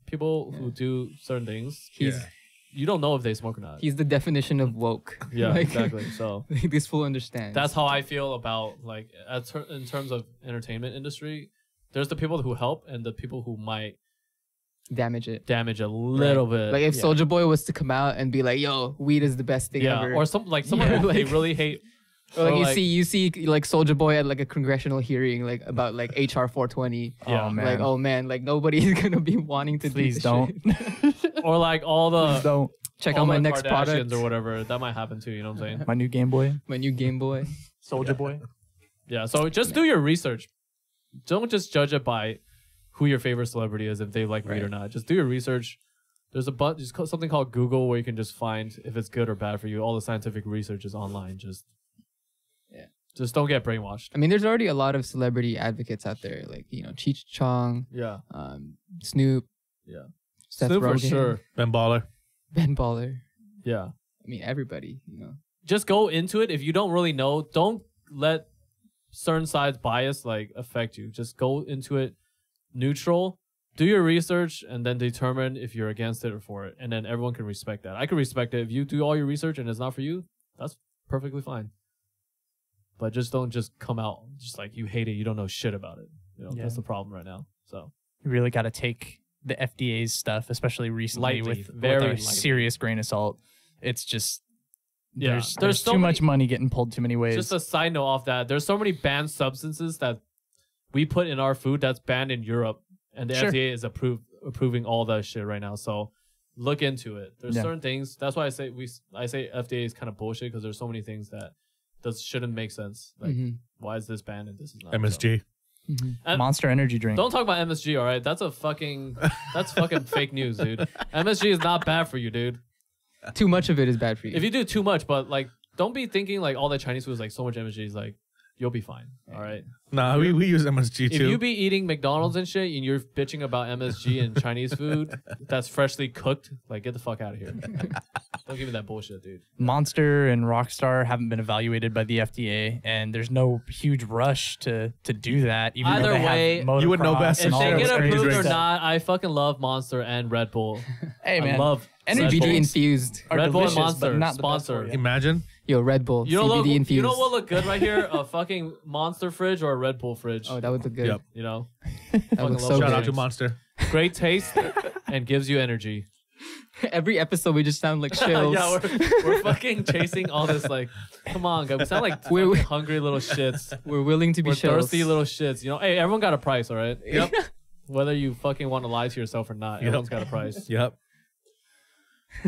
Speaker 3: people who do certain things. You don't know if they smoke or not.
Speaker 2: He's the definition of woke.
Speaker 3: Yeah,
Speaker 2: Like,
Speaker 3: exactly. So
Speaker 2: this fool understands.
Speaker 3: that's how I feel about like in terms of entertainment industry. There's the people who help and the people who might
Speaker 2: damage it.
Speaker 3: damage a little bit.
Speaker 2: Like if
Speaker 3: yeah.
Speaker 2: Soulja Boy was to come out and be like, "Yo, weed is the best thing ever,"
Speaker 3: or someone who they really hate.
Speaker 2: or like
Speaker 3: or
Speaker 2: you see like Soulja Boy at like a congressional hearing like about like HR 420.
Speaker 3: Yeah,
Speaker 1: Oh, man.
Speaker 2: Like, oh man, like nobody's gonna be wanting to
Speaker 1: Please
Speaker 2: do
Speaker 1: don't.
Speaker 2: this shit.
Speaker 3: Or like all
Speaker 1: Please
Speaker 3: the
Speaker 1: don't.
Speaker 2: Check
Speaker 3: all
Speaker 2: out my
Speaker 3: the
Speaker 2: next
Speaker 3: Kardashians
Speaker 2: product,
Speaker 3: or whatever. That might happen too. You know what I'm saying?
Speaker 1: My new Game Boy.
Speaker 2: my new Game Boy.
Speaker 1: Soldier Boy.
Speaker 3: Yeah. So just do your research. Don't just judge it by who your favorite celebrity is if they like weed or not. Just do your research. There's something called Google where you can just find if it's good or bad for you. All the scientific research is online. Just don't get brainwashed.
Speaker 2: I mean, there's already a lot of celebrity advocates out there, like Cheech Chong,
Speaker 3: Yeah.
Speaker 2: Snoop,
Speaker 3: Yeah.
Speaker 2: Seth
Speaker 3: Snoop for
Speaker 2: Rogen,
Speaker 3: sure.
Speaker 4: Ben Baller.
Speaker 2: Ben Baller.
Speaker 3: Yeah.
Speaker 2: I mean, everybody.
Speaker 3: Just go into it. If you don't really know, don't let certain sides bias like affect you. Just go into it neutral. Do your research and then determine if you're against it or for it. And then everyone can respect that. I can respect it. If you do all your research and it's not for you, that's perfectly fine. But just don't just come out just like you hate it. You don't know shit about it. That's the problem right now. So
Speaker 1: You really got to take the FDA's stuff, especially recently,
Speaker 3: Lightly,
Speaker 1: with
Speaker 3: very
Speaker 1: a
Speaker 3: lightly.
Speaker 1: serious grain of salt. It's just
Speaker 3: Yeah,
Speaker 1: there's
Speaker 3: so
Speaker 1: too
Speaker 3: many-
Speaker 1: much money getting pulled too many ways.
Speaker 3: just a side note off that, there's so many banned substances that we put in our food that's banned in Europe, and the
Speaker 1: Sure.
Speaker 3: FDA is approving all that shit right now. So look into it. There's
Speaker 1: Yeah.
Speaker 3: certain things. That's why I say FDA is kind of bullshit because there's so many things that shouldn't make sense. Like why is this banned and this is not?
Speaker 4: MSG.
Speaker 3: And
Speaker 1: Monster Energy drink.
Speaker 3: don't talk about MSG, all right? That's fucking fake news, dude. MSG is not bad for you, dude.
Speaker 2: Too much of it is bad for you.
Speaker 3: If you do too much, but like, don't be thinking like all that Chinese food is like so much MSG is like, you'll be fine. All right.
Speaker 4: Nah, we use MSG
Speaker 3: If
Speaker 4: too.
Speaker 3: you be eating McDonald's and shit and you're bitching about MSG and Chinese food that's freshly cooked, like get the fuck out of here. Don't give me that bullshit, dude.
Speaker 1: Monster and Rockstar haven't been evaluated by the FDA, and there's no huge rush to do that. Even
Speaker 3: Either
Speaker 1: though they
Speaker 3: way,
Speaker 1: have
Speaker 4: you would know
Speaker 1: motocross
Speaker 4: best
Speaker 3: If
Speaker 1: and all
Speaker 3: they
Speaker 1: those
Speaker 3: get
Speaker 1: crazy
Speaker 3: approved or
Speaker 1: stuff.
Speaker 3: not, I fucking love Monster and Red Bull.
Speaker 1: Hey man,
Speaker 3: I love
Speaker 1: energy
Speaker 3: Red Bull.
Speaker 2: CBD
Speaker 1: drinks
Speaker 2: infused.
Speaker 1: are
Speaker 3: Red Bull and
Speaker 1: delicious, but
Speaker 3: Monster,
Speaker 1: not the best
Speaker 3: sponsor.
Speaker 1: for you.
Speaker 4: Imagine.
Speaker 2: Yo, Red Bull.
Speaker 3: You know,
Speaker 2: CBD infused.
Speaker 3: you know what look good right here? A fucking Monster fridge or a Red Bull fridge.
Speaker 2: Oh, that would look good.
Speaker 4: Yep.
Speaker 3: You know,
Speaker 2: That
Speaker 3: Fucking
Speaker 2: looks
Speaker 3: love
Speaker 2: so
Speaker 4: Shout
Speaker 2: good.
Speaker 4: out to Monster.
Speaker 3: great taste and gives you energy.
Speaker 2: Every episode we just sound like chills.
Speaker 3: Yeah, we're fucking chasing all this like, come on, guys. We sound like
Speaker 2: We're-
Speaker 3: fucking hungry little shits.
Speaker 2: We're willing to be
Speaker 3: We're
Speaker 2: chills.
Speaker 3: thirsty little shits. Hey, everyone got a price, all right?
Speaker 4: Yep.
Speaker 3: Whether you fucking want to lie to yourself or not, everyone's got a price.
Speaker 4: Yep.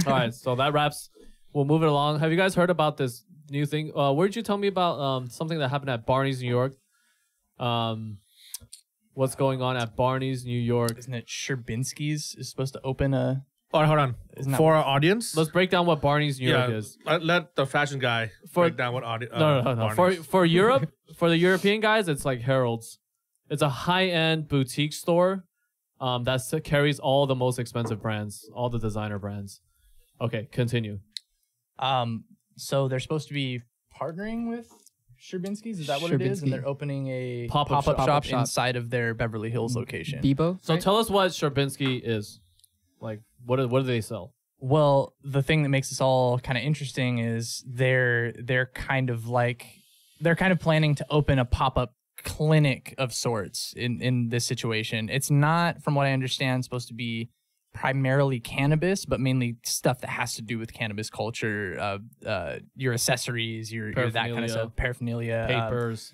Speaker 3: All right, so that wraps. We'll move it along. Have you guys heard about this new thing? Where did you tell me about something that happened at Barneys, New York? What's going on at Barneys, New York?
Speaker 1: Isn't it Sherbinski's is supposed to open a?
Speaker 4: All right, hold on.
Speaker 1: Isn't that
Speaker 4: For our audience,
Speaker 3: Let's break down what Barneys, New York is.
Speaker 4: let the fashion guy
Speaker 3: For-
Speaker 4: break down what audience.
Speaker 3: No. For Europe, for the European guys, it's like Harold's. It's a high-end boutique store that carries all the most expensive brands, all the designer brands. Okay, continue.
Speaker 1: So they're supposed to be partnering with Sherbinski's. Is that what it is?
Speaker 2: Sherbinski.
Speaker 1: And they're opening a
Speaker 3: Pop-up
Speaker 1: pop-up
Speaker 3: shop.
Speaker 1: inside of their Beverly Hills location.
Speaker 2: Bebo.
Speaker 3: So
Speaker 2: right?
Speaker 3: tell us what Sherbinski is. Like, what do they sell?
Speaker 1: Well, the thing that makes this all kind of interesting is they're kind of planning to open a pop-up clinic of sorts in this situation. It's not, from what I understand, supposed to be primarily cannabis, but mainly stuff that has to do with cannabis culture, your accessories, your that kind of stuff, paraphernalia,
Speaker 3: Papers,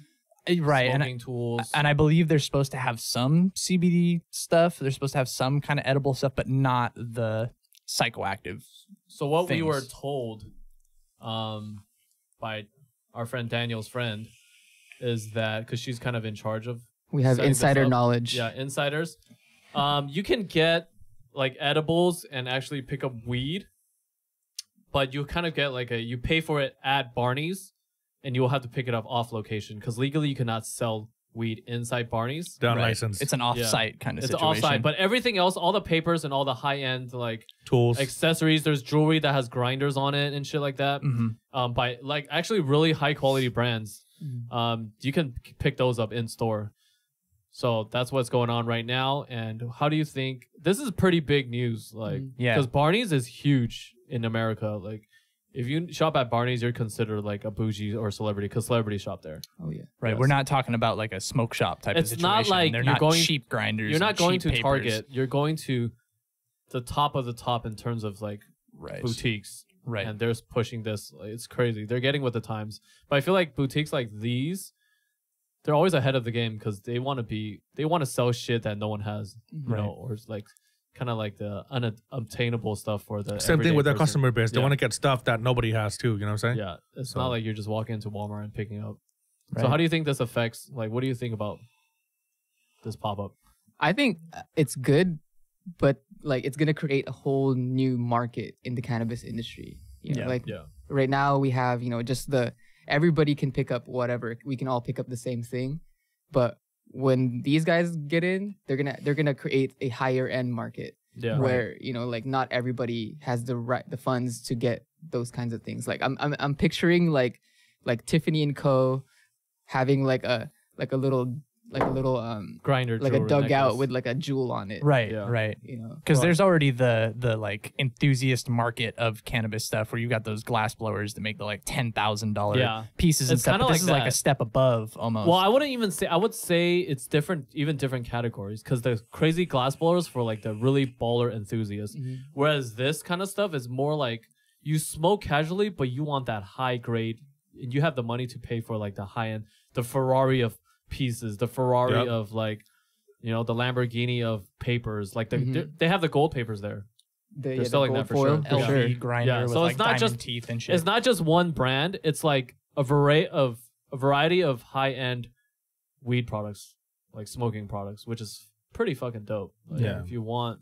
Speaker 1: right?
Speaker 3: smoking tools.
Speaker 1: And I believe they're supposed to have some CBD stuff. They're supposed to have some kind of edible stuff, but not the psychoactive.
Speaker 3: So what we
Speaker 1: things.
Speaker 3: were told by our friend Daniel's friend is that, because she's kind of in charge of
Speaker 2: We have
Speaker 3: setting this
Speaker 2: insider
Speaker 3: up.
Speaker 2: knowledge.
Speaker 3: Yeah, insiders. You can get like edibles and actually pick up weed, but you kind of get like you pay for it at Barney's, and you will have to pick it up off location because legally you cannot sell weed inside Barneys.
Speaker 4: They're unlicensed.
Speaker 1: It's an off-site kind of situation.
Speaker 3: It's off-site, but everything else, all the papers and all the high-end like
Speaker 4: tools,
Speaker 3: accessories. There's jewelry that has grinders on it and shit like that. By like actually really high-quality brands. You can pick those up in store. So that's what's going on right now. And how do you think this is pretty big news? Like, because Barneys is huge in America. Like, if you shop at Barneys, you're considered like a bougie or celebrity because celebrities shop there.
Speaker 2: Oh yeah,
Speaker 1: right. Yes. We're not talking about like a smoke shop type of situation.
Speaker 3: It's not like
Speaker 1: they're
Speaker 3: you're
Speaker 1: not
Speaker 3: going
Speaker 1: cheap grinders.
Speaker 3: You're not going to
Speaker 1: papers.
Speaker 3: Target. You're going to the top of the top in terms of like boutiques.
Speaker 1: Right.
Speaker 3: And they're pushing this. Like, it's crazy. They're getting with the times. But I feel like boutiques like these, they're always ahead of the game because they want to sell shit that no one has, you know, or it's like kind of like the unobtainable stuff for the
Speaker 4: same thing with their
Speaker 3: person.
Speaker 4: customer base. They want to get stuff that nobody has too. You know what I'm saying?
Speaker 3: Yeah, it's not like you're just walking into Walmart and picking up. Right. So how do you think this affects? Like, what do you think about this pop-up?
Speaker 2: I think it's good, but like it's gonna create a whole new market in the cannabis industry. You know, right now we have just everybody can pick up whatever. We can all pick up the same thing, but when these guys get in, they're gonna create a higher end market where like not everybody has the funds to get those kinds of things. Like I'm picturing like Tiffany and Co. having like a little
Speaker 3: grinder,
Speaker 2: like a dugout with like a jewel on it.
Speaker 1: Right, right. Because there's already the like enthusiast market of cannabis stuff where you got those glass blowers that make the like $10,000 pieces and stuff. But this is like a step above almost.
Speaker 3: Well, I wouldn't even say. I would say it's different, even different categories. Because the crazy glass blowers for like the really baller enthusiasts, whereas this kind of stuff is more like you smoke casually, but you want that high grade. And you have the money to pay for like the high end, the Ferrari of pieces, the Ferrari of like, the Lamborghini of papers. Like they have the gold papers there. They're selling that for sure.
Speaker 1: LV grinder with
Speaker 3: so
Speaker 1: like
Speaker 3: it's not just
Speaker 1: teeth and shit.
Speaker 3: It's not just one brand. It's like a variety of high end weed products, like smoking products, which is pretty fucking dope. Like, if you want,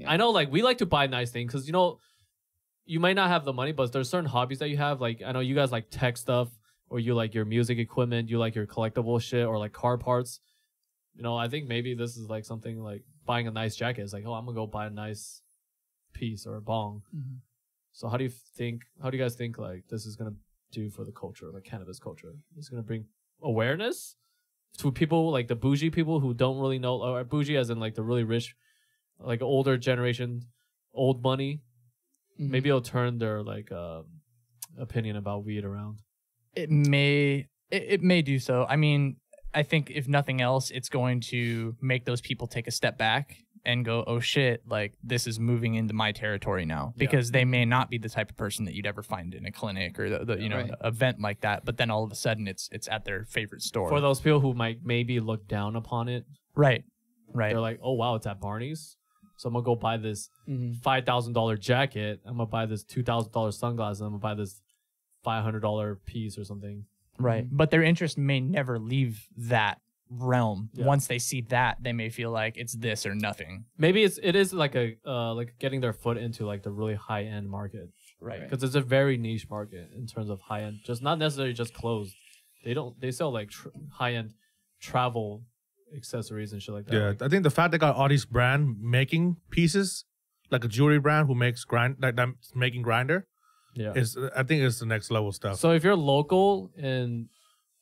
Speaker 3: I know like we like to buy nice things because you might not have the money, but there's certain hobbies that you have. Like I know you guys like tech stuff. Or you like your music equipment, you like your collectible shit, or like car parts. I think maybe this is like something like buying a nice jacket. It's like, oh, I'm gonna go buy a nice piece or a bong. So how do you guys think like this is gonna do for the culture, like cannabis culture? It's gonna bring awareness to people like the bougie people who don't really know, or bougie as in like the really rich, like older generation, old money. Maybe it'll turn their like opinion about weed around.
Speaker 1: It may do so. I mean, I think if nothing else, it's going to make those people take a step back and go, oh shit, like this is moving into my territory now, because they may not be the type of person that you'd ever find in a clinic or an event like that. But then all of a sudden it's at their favorite store.
Speaker 3: For those people who might maybe look down upon it.
Speaker 1: Right.
Speaker 3: They're like, oh wow, it's at Barneys. So I'm gonna go buy this $5,000 jacket. I'm gonna buy this $2,000 sunglasses. I'm gonna buy this $500 piece or something.
Speaker 1: Right. But their interest may never leave that realm. Once they see that, they may feel like it's this or nothing.
Speaker 3: Maybe it is like a like getting their foot into like the really high end market.
Speaker 1: Right.
Speaker 3: Because it's a very niche market in terms of high end. Just not necessarily just clothes. They sell like high end travel accessories and shit like that.
Speaker 4: Yeah, I think the fact they got all these brand making pieces, like a jewelry brand who makes making grinder. I think it's the next level stuff.
Speaker 3: So if you're local, and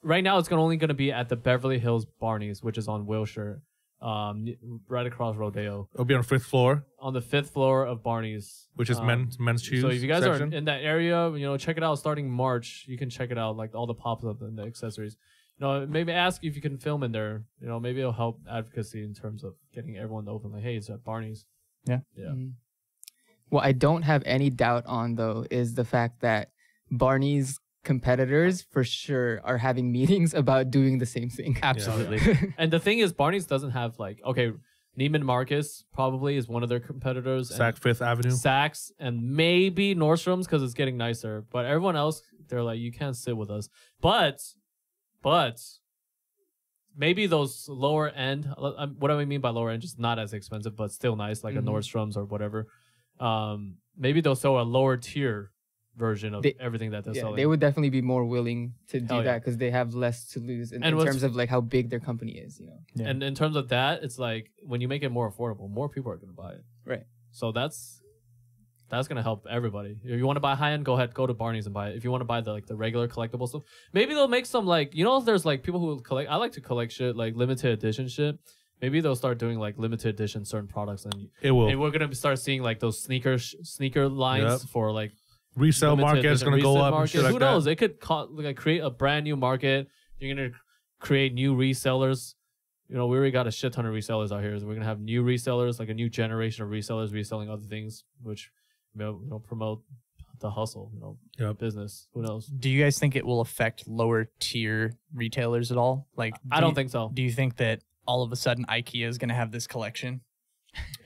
Speaker 3: right now it's only going to be at the Beverly Hills Barneys, which is on Wilshire, right across Rodeo.
Speaker 4: It'll be on the 5th floor.
Speaker 3: On the 5th floor of Barneys,
Speaker 4: which is men's shoes.
Speaker 3: So if you guys are in that area, check it out. Starting March, you can check it out, like all the pop-up and the accessories. Maybe ask if you can film in there. Maybe it'll help advocacy in terms of getting everyone to open. Like, hey, it's at Barneys.
Speaker 1: Yeah.
Speaker 2: What I don't have any doubt on, though, is the fact that Barney's competitors for sure are having meetings about doing the same thing.
Speaker 1: Absolutely.
Speaker 3: And the thing is, Barney's doesn't have like, okay, Neiman Marcus probably is one of their competitors.
Speaker 4: Saks Fifth Avenue.
Speaker 3: Saks and maybe Nordstrom's because it's getting nicer. But everyone else, they're like, you can't sit with us. But maybe those lower end, what do I mean by lower end? Just not as expensive, but still nice, like a Nordstrom's or whatever. Maybe they'll sell a lower tier version of everything that they're selling.
Speaker 2: They would definitely be more willing to do
Speaker 3: Hell
Speaker 2: that because they have less to lose in terms of like how big their company is, you know.
Speaker 3: Yeah. And in terms of that, it's like when you make it more affordable, more people are going to buy it.
Speaker 2: Right.
Speaker 3: So that's going to help everybody. If you want to buy high end, go ahead, go to Barneys and buy it. If you want to buy the regular collectible stuff, maybe they'll make some like, you know, there's like people who collect. I like to collect shit like limited edition shit. Maybe they'll start doing like limited edition certain products, and
Speaker 4: it will.
Speaker 3: And we're gonna start seeing like those sneaker lines for like
Speaker 4: resale market is gonna go up. And shit like
Speaker 3: Who knows? It could like create a brand new market. You're gonna create new resellers. You know, we already got a shit ton of resellers out here. So we're gonna have new resellers, like a new generation of resellers reselling other things, which you know promote the hustle. You know, business. Who knows?
Speaker 1: Do you guys think it will affect lower tier retailers at all? Like,
Speaker 3: I don't think so.
Speaker 1: Do you think that all of a sudden IKEA is going to have this collection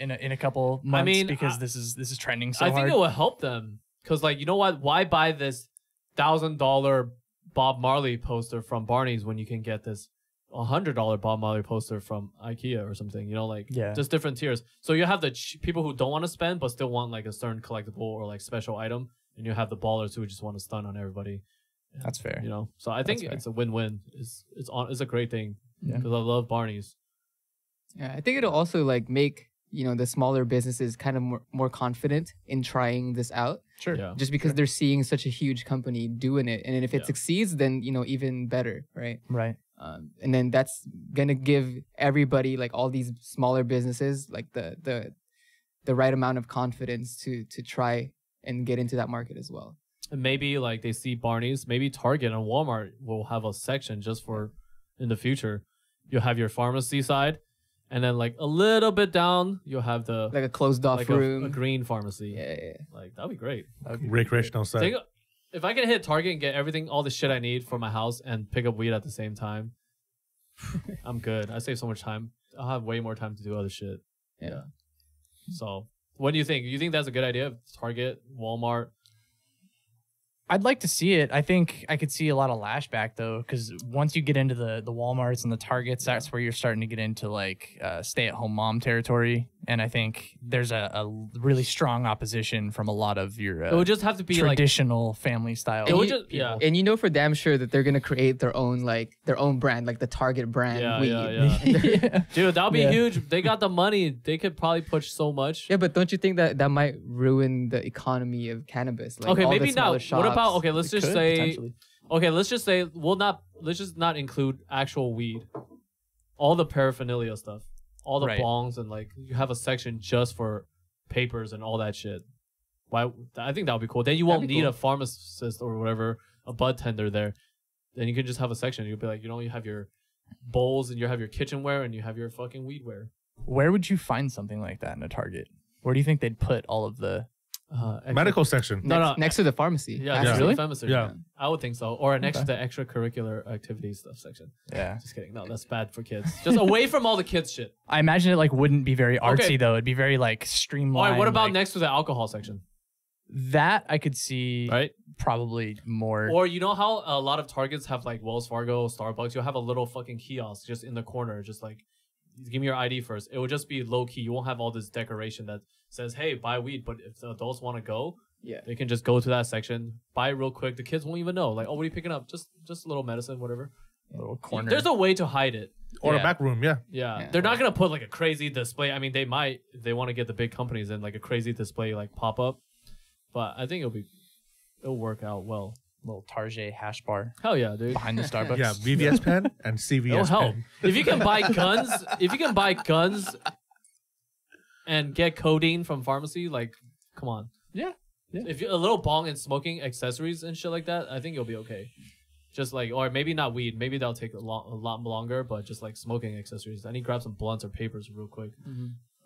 Speaker 1: in a couple months? I mean, because this is trending so hard?
Speaker 3: I think it will help them because, like, you know what? Why buy this $1,000 Bob Marley poster from Barneys when you can get this $100 Bob Marley poster from IKEA or something? You know, like just different tiers. So you have the people who don't want to spend but still want like a certain collectible or like special item, and you have the ballers who just want to stun on everybody. And,
Speaker 1: that's fair.
Speaker 3: You know, so I think it's a win-win. It's a great thing.
Speaker 1: Yeah,
Speaker 3: because I love Barneys.
Speaker 2: Yeah, I think it'll also like make, you know, the smaller businesses kind of more confident in trying this out.
Speaker 1: Sure.
Speaker 3: Yeah.
Speaker 2: Just because they're seeing such a huge company doing it, and if it succeeds, then you know even better, right?
Speaker 1: Right.
Speaker 2: And then that's gonna give everybody, like all these smaller businesses, like the right amount of confidence to try and get into that market as well.
Speaker 3: And maybe like they see Barneys, maybe Target and Walmart will have a section just for in the future. You'll have your pharmacy side, and then like a little bit down, you'll have the
Speaker 2: like a closed off room,
Speaker 3: a green pharmacy.
Speaker 2: Yeah.
Speaker 3: Like that'd be great.
Speaker 4: Recreational side.
Speaker 3: If I can hit Target and get everything, all the shit I need for my house, and pick up weed at the same time, I'm good. I save so much time. I'll have way more time to do other shit.
Speaker 2: Yeah.
Speaker 3: So, what do you think? You think that's a good idea? Target, Walmart.
Speaker 1: I'd like to see it. I think I could see a lot of lashback though, because once you get into the Walmarts and the Targets, that's where you're starting to get into like stay-at-home mom territory. And I think there's a really strong opposition from a lot of your
Speaker 3: it would just have to be
Speaker 1: traditional family style.
Speaker 3: It would just,
Speaker 2: and you know for damn sure that they're gonna create their own brand, like the Target brand.
Speaker 3: Yeah. Dude, that'll be huge. They got the money. They could probably push so much.
Speaker 2: Yeah, but don't you think that might ruin the economy of cannabis? Like
Speaker 3: okay,
Speaker 2: all
Speaker 3: maybe
Speaker 2: the
Speaker 3: not.
Speaker 2: shops.
Speaker 3: What about let's just say let's just not include actual weed, all the paraphernalia stuff, all the bongs, and like you have a section just for papers and all that shit. Why? I think that would be cool. Then you won't need a pharmacist or whatever, a bud tender there. Then you can just have a section. You'll be like, you know, you have your bowls and you have your kitchenware and you have your fucking weedware.
Speaker 1: Where would you find something like that in a Target? Where do you think they'd put all of the
Speaker 4: medical section?
Speaker 2: Next to the pharmacy.
Speaker 3: Yeah,
Speaker 1: really?
Speaker 3: Yeah, I would think so. Or next to the extracurricular activities stuff section.
Speaker 1: Yeah,
Speaker 3: just kidding. No, that's bad for kids. Just away from all the kids shit.
Speaker 1: I imagine it like wouldn't be very artsy though. It'd be very like streamlined.
Speaker 3: All right, what about next to the alcohol section?
Speaker 1: That I could see.
Speaker 3: Right.
Speaker 1: Probably more.
Speaker 3: Or you know how a lot of Targets have like Wells Fargo, Starbucks. You'll have a little fucking kiosk just in the corner, just like, give me your ID first. It will just be low key. You won't have all this decoration that says, "Hey, buy weed." But if the adults want to go, they can just go to that section, buy it real quick. The kids won't even know. Like, oh, what are you picking up? Just a little medicine, whatever.
Speaker 1: A little corner.
Speaker 3: There's a way to hide it.
Speaker 4: Or a back room,
Speaker 3: yeah. They're not gonna put like a crazy display. I mean, they might if they want to get the big companies in, like a crazy display like Popup. But I think it'll work out well.
Speaker 1: Little Target hash bar.
Speaker 3: Hell yeah, dude.
Speaker 1: Behind the Starbucks.
Speaker 4: Yeah, VVS pen and CVS pen.
Speaker 3: If you can buy guns, and get codeine from pharmacy, like, come on.
Speaker 1: Yeah.
Speaker 3: If you a little bong and smoking accessories and shit like that, I think you'll be okay. Just like, or maybe not weed. Maybe that'll take a lot longer, but just like smoking accessories. I need to grab some blunts or papers real quick,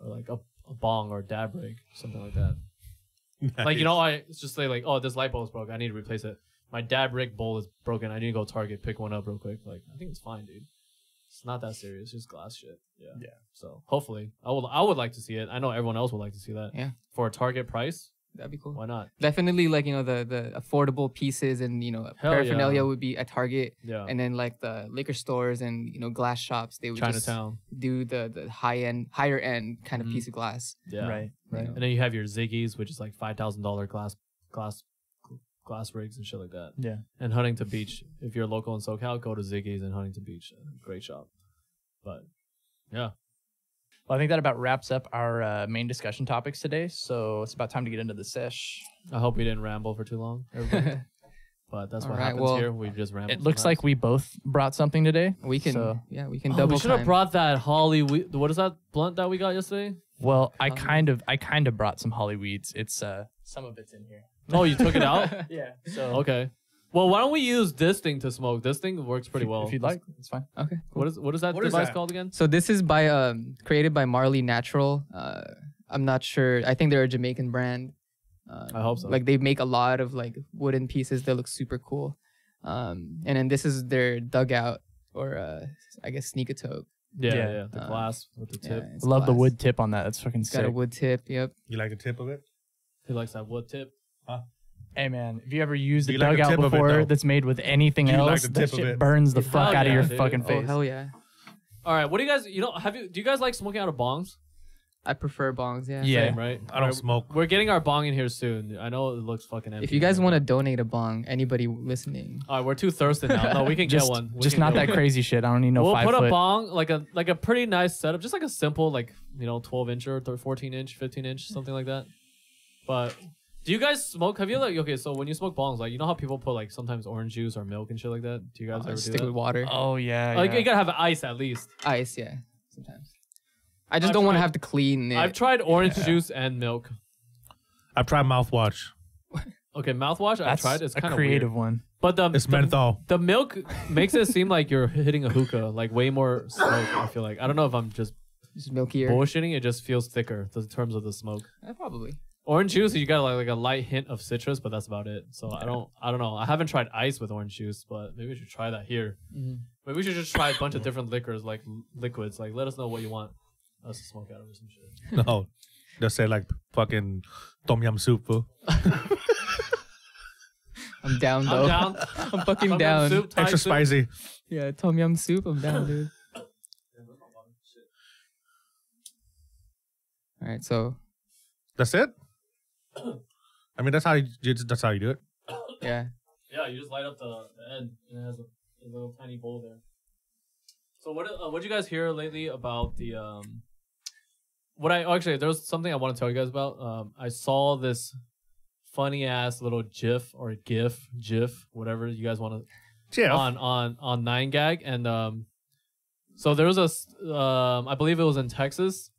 Speaker 3: or like a bong or a dab rig, something like that. Nice. Like, you know, it's just say like, oh, this light bulb is broke. I need to replace it. My dab rig bowl is broken. I need to go Target, pick one up real quick. Like, I think it's fine, dude. It's not that serious. It's just glass shit. Yeah. So hopefully, I would like to see it. I know everyone else would like to see that.
Speaker 2: Yeah.
Speaker 3: For a Target price,
Speaker 2: that'd be cool.
Speaker 3: Why not?
Speaker 2: Definitely, like, you know, the affordable pieces and, you know, paraphernalia would be at Target.
Speaker 3: Yeah.
Speaker 2: And then like the liquor stores and, you know, glass shops, they would
Speaker 3: Chinatown
Speaker 2: just do the higher end kind of piece of glass.
Speaker 3: Yeah.
Speaker 1: Right.
Speaker 2: You know?
Speaker 3: And then you have your Ziggies, which is like $5,000 glass glass rigs and shit like that.
Speaker 1: Yeah.
Speaker 3: And Huntington Beach, if you're local in SoCal, go to Ziggy's in Huntington Beach. Great shop. But yeah.
Speaker 1: Well, I think that about wraps up our main discussion topics today. So it's about time to get into the sesh.
Speaker 3: I hope we didn't ramble for too long, everybody. But that's what happens here. We just ramble.
Speaker 1: It looks like we both brought something today.
Speaker 2: We can, we can double.
Speaker 3: We should have brought that Hollywood. What is that blunt that we got yesterday?
Speaker 1: Well, I kind of brought some Holly weeds. It's some of it's in here.
Speaker 3: Oh, you took it out?
Speaker 1: Yeah. So
Speaker 3: okay. Well, why don't we use this thing to smoke? This thing works pretty well.
Speaker 1: If you'd like, it's fine.
Speaker 2: Okay. Cool.
Speaker 3: What is that device called again?
Speaker 2: So this is by created by Marley Natural. I'm not sure. I think they're a Jamaican brand.
Speaker 3: I hope so.
Speaker 2: Like they make a lot of like wooden pieces that look super cool. And then this is their dugout or I guess sneak-a-toke.
Speaker 3: Yeah. The glass with the tip.
Speaker 1: I love the wood tip on that. That's fucking sick.
Speaker 2: Got a wood tip. Yep.
Speaker 4: You like the tip of it?
Speaker 3: He likes that wood tip.
Speaker 4: Huh?
Speaker 1: Hey man, have you ever used a
Speaker 4: You like the
Speaker 1: dugout
Speaker 4: tip of it,
Speaker 1: before
Speaker 4: though?
Speaker 1: that's made with anything
Speaker 4: Do you like
Speaker 1: else?
Speaker 4: the
Speaker 1: That
Speaker 4: tip of
Speaker 1: shit
Speaker 4: it?
Speaker 1: burns the fuck
Speaker 3: Hell
Speaker 1: out of
Speaker 3: yeah,
Speaker 1: your
Speaker 3: dude.
Speaker 1: fucking
Speaker 2: Oh
Speaker 1: face.
Speaker 2: hell yeah.
Speaker 3: All right. What do you guys? Do you guys like smoking out of bongs?
Speaker 2: I prefer bongs. Yeah.
Speaker 1: Yeah.
Speaker 3: Same, right?
Speaker 4: I don't smoke.
Speaker 3: We're getting our bong in here soon. I know it looks fucking empty.
Speaker 2: If you guys want to donate a bong, anybody listening,
Speaker 3: All right, we're too thirsty now. No, we can
Speaker 1: Just,
Speaker 3: get one. We
Speaker 1: just
Speaker 3: can
Speaker 1: not
Speaker 3: get
Speaker 1: that
Speaker 3: one.
Speaker 1: crazy shit. I don't need no
Speaker 3: We'll
Speaker 1: 5
Speaker 3: put
Speaker 1: foot.
Speaker 3: a bong like a pretty nice setup, just like a simple 12-inch or 14-inch, 15-inch, something like that. But do you guys smoke? Have you okay? So when you smoke bongs, like you know how people put like sometimes orange juice or milk and shit like that. Do you guys ever do
Speaker 2: stick
Speaker 3: that?
Speaker 2: with water,
Speaker 1: Oh yeah.
Speaker 3: Like
Speaker 1: yeah.
Speaker 3: you gotta have ice at least.
Speaker 2: ice. Yeah. Sometimes. I just
Speaker 3: I've
Speaker 2: don't want to
Speaker 3: tried-
Speaker 2: have to clean it.
Speaker 3: I've tried orange juice and milk.
Speaker 4: I've tried mouthwash.
Speaker 3: Okay, mouthwash. I've
Speaker 1: That's
Speaker 3: tried. It's
Speaker 1: a
Speaker 3: kind of
Speaker 1: creative
Speaker 3: weird.
Speaker 1: one.
Speaker 3: But
Speaker 4: It's menthol.
Speaker 3: The milk makes it seem like you're hitting a hookah, like way more smoke. I feel like I don't know if I'm just
Speaker 2: Just milkier.
Speaker 3: bullshitting. It just feels thicker in terms of the smoke.
Speaker 2: Probably.
Speaker 3: Orange juice, you got like a light hint of citrus, but that's about it. So I don't know. I haven't tried ice with orange juice, but maybe we should try that here.
Speaker 2: Mm-hmm.
Speaker 3: Maybe we should just try a bunch of different liquors, like liquids. Like let us know what you want us to smoke out of or some shit.
Speaker 4: No. Just say like fucking tom yum soup, fool.
Speaker 2: I'm down though.
Speaker 3: I'm down.
Speaker 2: I'm fucking
Speaker 3: Tom yum
Speaker 2: down.
Speaker 3: soup, Thai
Speaker 4: Extra
Speaker 3: soup.
Speaker 4: spicy.
Speaker 2: Yeah, tom yum soup. I'm down, dude. All right, so
Speaker 4: That's it? I mean, that's how you do it.
Speaker 2: yeah,
Speaker 3: Yeah, you just light up the end, and it has a little tiny bowl there. So what did you guys hear lately about the actually there was something I want to tell you guys about. I saw this funny ass little GIF or GIF, whatever you guys want to
Speaker 4: Yeah.
Speaker 3: on 9gag, and so there was I believe it was in Texas,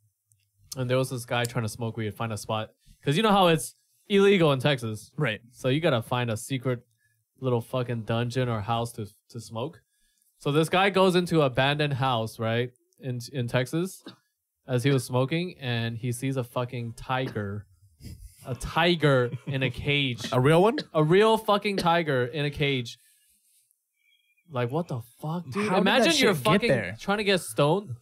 Speaker 3: and there was this guy trying to smoke weed, find a spot, because you know how it's illegal in Texas,
Speaker 1: Right.
Speaker 3: so you gotta find a secret little fucking dungeon or house to smoke. So this guy goes into an abandoned house, right, in Texas, as he was smoking, and he sees a fucking tiger. A tiger in a cage.
Speaker 4: A real one?
Speaker 3: A real fucking tiger in a cage. Like, what the fuck, dude?
Speaker 1: How did
Speaker 3: Imagine
Speaker 1: that
Speaker 3: you're
Speaker 1: shit get
Speaker 3: fucking
Speaker 1: there?
Speaker 3: trying to get stoned.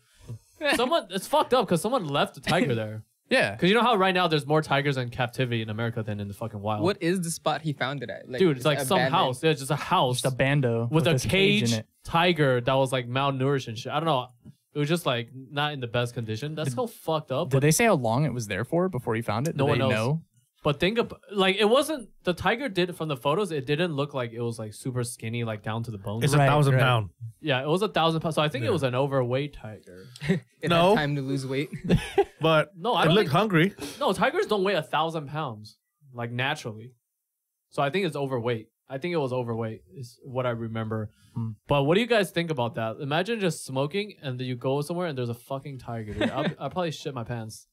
Speaker 3: It's fucked up because someone left the tiger there.
Speaker 1: Yeah.
Speaker 3: Because you know how right now there's more tigers in captivity in America than in the fucking wild.
Speaker 2: what is the spot he found it at? Like,
Speaker 3: Dude, it's like some
Speaker 2: abandoned?
Speaker 3: house. Yeah, it's just a house
Speaker 1: Just a bando
Speaker 3: with a
Speaker 1: this
Speaker 3: cage
Speaker 1: in it.
Speaker 3: tiger that was like malnourished and shit. I don't know. It was just like not in the best condition. That's so fucked up.
Speaker 1: Did they say how long it was there for before he found it?
Speaker 3: No
Speaker 1: Did
Speaker 3: one
Speaker 1: they
Speaker 3: knows.
Speaker 1: know?
Speaker 3: But think about like it wasn't the tiger did from the photos. It didn't look like it was like super skinny, like down to the bones.
Speaker 4: It's
Speaker 1: Right,
Speaker 4: 1,000
Speaker 1: right.
Speaker 4: pound.
Speaker 3: Yeah, it was 1,000 pounds. So I think it
Speaker 4: Yeah.
Speaker 3: was an overweight tiger.
Speaker 2: It
Speaker 4: No.
Speaker 2: had time to lose weight.
Speaker 4: But
Speaker 3: No, I
Speaker 4: it
Speaker 3: don't
Speaker 4: looked
Speaker 3: think-
Speaker 4: hungry.
Speaker 3: No, tigers don't weigh 1,000 pounds like naturally. So I think it's overweight. I think it was overweight is what I remember. But what do you guys think about that? Imagine just smoking and then you go somewhere and there's a fucking tiger. Dude. I'll probably shit my pants.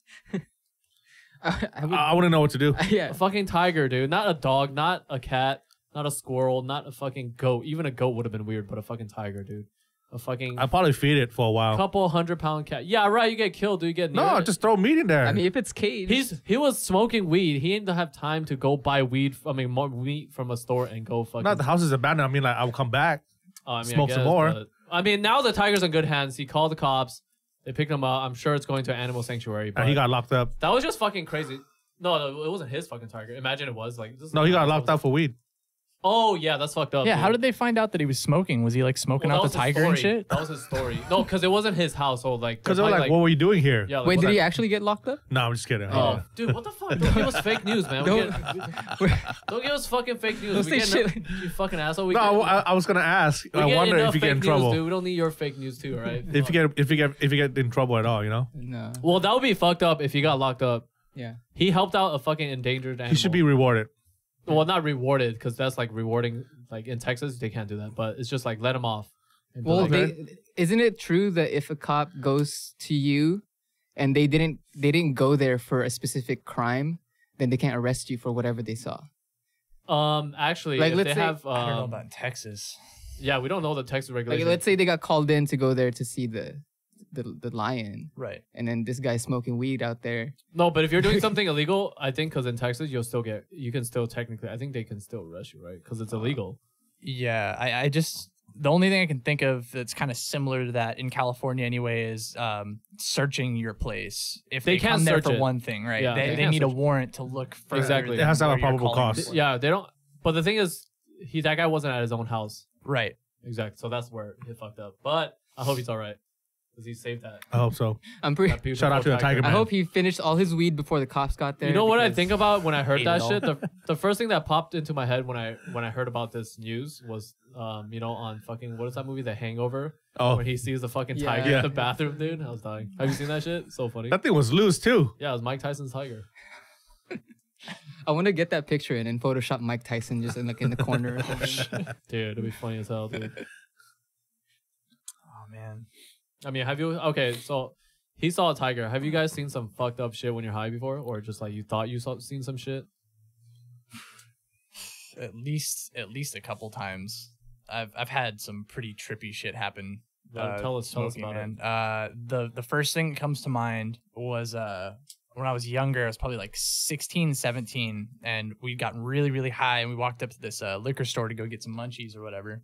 Speaker 2: I would,
Speaker 4: I wouldn't know what to do.
Speaker 2: yeah.
Speaker 3: A fucking tiger, dude. Not a dog, not a cat, not a squirrel, not a fucking goat. Even a goat would have been weird, but a fuking tiger, dude. A fucking
Speaker 4: I'd probably feed it for a while.
Speaker 3: couple 100-pound cat. Yeah, right. You get killed, dude. You get near
Speaker 4: No,
Speaker 3: it.
Speaker 4: just throw meat in there.
Speaker 2: I mean, if it's caged,
Speaker 3: He was smoking weed. He didn't have time to go buy more meat from a store and go fucking.
Speaker 4: Not the house is abandoned. I mean, like, I'll come back.
Speaker 3: Oh, I mean,
Speaker 4: smoke
Speaker 3: I
Speaker 4: some
Speaker 3: guess,
Speaker 4: more.
Speaker 3: but- I mean, now the tiger's in good hands. He called the cops. They picked him up. I'm sure it's going to an animal sanctuary. But
Speaker 4: And he got locked up.
Speaker 3: that was just fucking crazy. No, it wasn't his fucking tiger. Imagine it was like. This is
Speaker 4: No, he got locked up for weed.
Speaker 3: Oh yeah, that's fucked up.
Speaker 1: Yeah,
Speaker 3: dude.
Speaker 1: how did they find out that he was smoking? Was he like smoking out the tiger and shit?
Speaker 3: That was his story. No, because it wasn't his household. Like,
Speaker 4: Because they're like, what were you doing here?
Speaker 3: Yeah. Like,
Speaker 2: Wait, did he actually get locked up?
Speaker 4: No, I'm just kidding.
Speaker 3: Oh, dude, what the fuck? Don't give us fake news, man. Don't give us fucking fake news.
Speaker 2: Don't say shit.
Speaker 3: You fucking asshole.
Speaker 4: No, I was gonna ask. I wonder if you get in trouble.
Speaker 3: Dude. We don't need your fake news too, all right?
Speaker 4: If you get in trouble at all, you know.
Speaker 2: No.
Speaker 3: Well, that would be fucked up if he got locked up.
Speaker 2: Yeah.
Speaker 3: He helped out a fucking endangered animal.
Speaker 4: He should be rewarded.
Speaker 3: Well, not rewarded, because that's like rewarding. Like in Texas, they can't do that. But it's just like let him off.
Speaker 2: Well, isn't it true that if a cop goes to you and they didn't go there for a specific crime, then they can't arrest you for whatever they saw?
Speaker 3: Actually,
Speaker 2: like,
Speaker 3: if
Speaker 2: let's
Speaker 3: they
Speaker 2: say,
Speaker 3: have,
Speaker 1: I don't know about Texas.
Speaker 3: Yeah, we don't know the Texas regulation.
Speaker 2: Like, let's say they got called in to go there to see the lion,
Speaker 1: Right?
Speaker 2: and then this guy's smoking weed out there.
Speaker 3: No, but if you're doing something illegal, I think because in Texas you can still technically, I think they can still arrest you, right? Because it's illegal.
Speaker 1: Yeah, I just the only thing I can think of that's kind of similar to that in California anyway is searching your place. If they
Speaker 3: can't
Speaker 1: come there
Speaker 3: search
Speaker 1: for
Speaker 3: it.
Speaker 1: one thing, right?
Speaker 3: Yeah,
Speaker 1: they need a warrant to look further.
Speaker 3: Exactly.
Speaker 1: than
Speaker 4: It has to have
Speaker 1: where
Speaker 4: a
Speaker 1: you're
Speaker 4: probable
Speaker 1: calling
Speaker 4: cause.
Speaker 1: for.
Speaker 3: Yeah, they don't. But the thing is, that guy wasn't at his own house.
Speaker 1: Right.
Speaker 3: Exactly. So that's where he fucked up. But I hope he's all right because he saved that.
Speaker 4: I hope so.
Speaker 2: I'm pretty.
Speaker 3: that beautiful
Speaker 4: Shout out to the Tiger
Speaker 2: I
Speaker 4: Man.
Speaker 2: hope he finished all his weed before the cops got there.
Speaker 3: You know what I
Speaker 2: because-
Speaker 3: think about when I heard
Speaker 1: Ate
Speaker 3: that
Speaker 1: it
Speaker 3: shit? The first thing that popped into my head when I heard about this news was, on fucking, what is that movie, The Hangover?
Speaker 4: Oh,
Speaker 3: When he sees the fucking
Speaker 2: Yeah.
Speaker 3: tiger
Speaker 4: Yeah.
Speaker 3: in the bathroom, dude. I was dying. Have you seen that shit? So funny.
Speaker 4: that thing was loose too.
Speaker 3: Yeah, it was Mike Tyson's tiger.
Speaker 2: I want to get that picture in and Photoshop Mike Tyson just in the corner. Or something.
Speaker 3: Dude, it'd be funny as hell, dude.
Speaker 1: Oh man.
Speaker 3: I mean, have you? Okay, so he saw a tiger. Have you guys seen some fucked up shit when you're high before, or just like you thought you seen some shit?
Speaker 1: At least a couple times. I've had some pretty trippy shit happen.
Speaker 3: Tell us
Speaker 1: smoking,
Speaker 3: about it.
Speaker 1: it. The first thing that comes to mind was when I was younger. I was probably like 16, 17, and we'd gotten really, really high, and we walked up to this liquor store to go get some munchies or whatever. And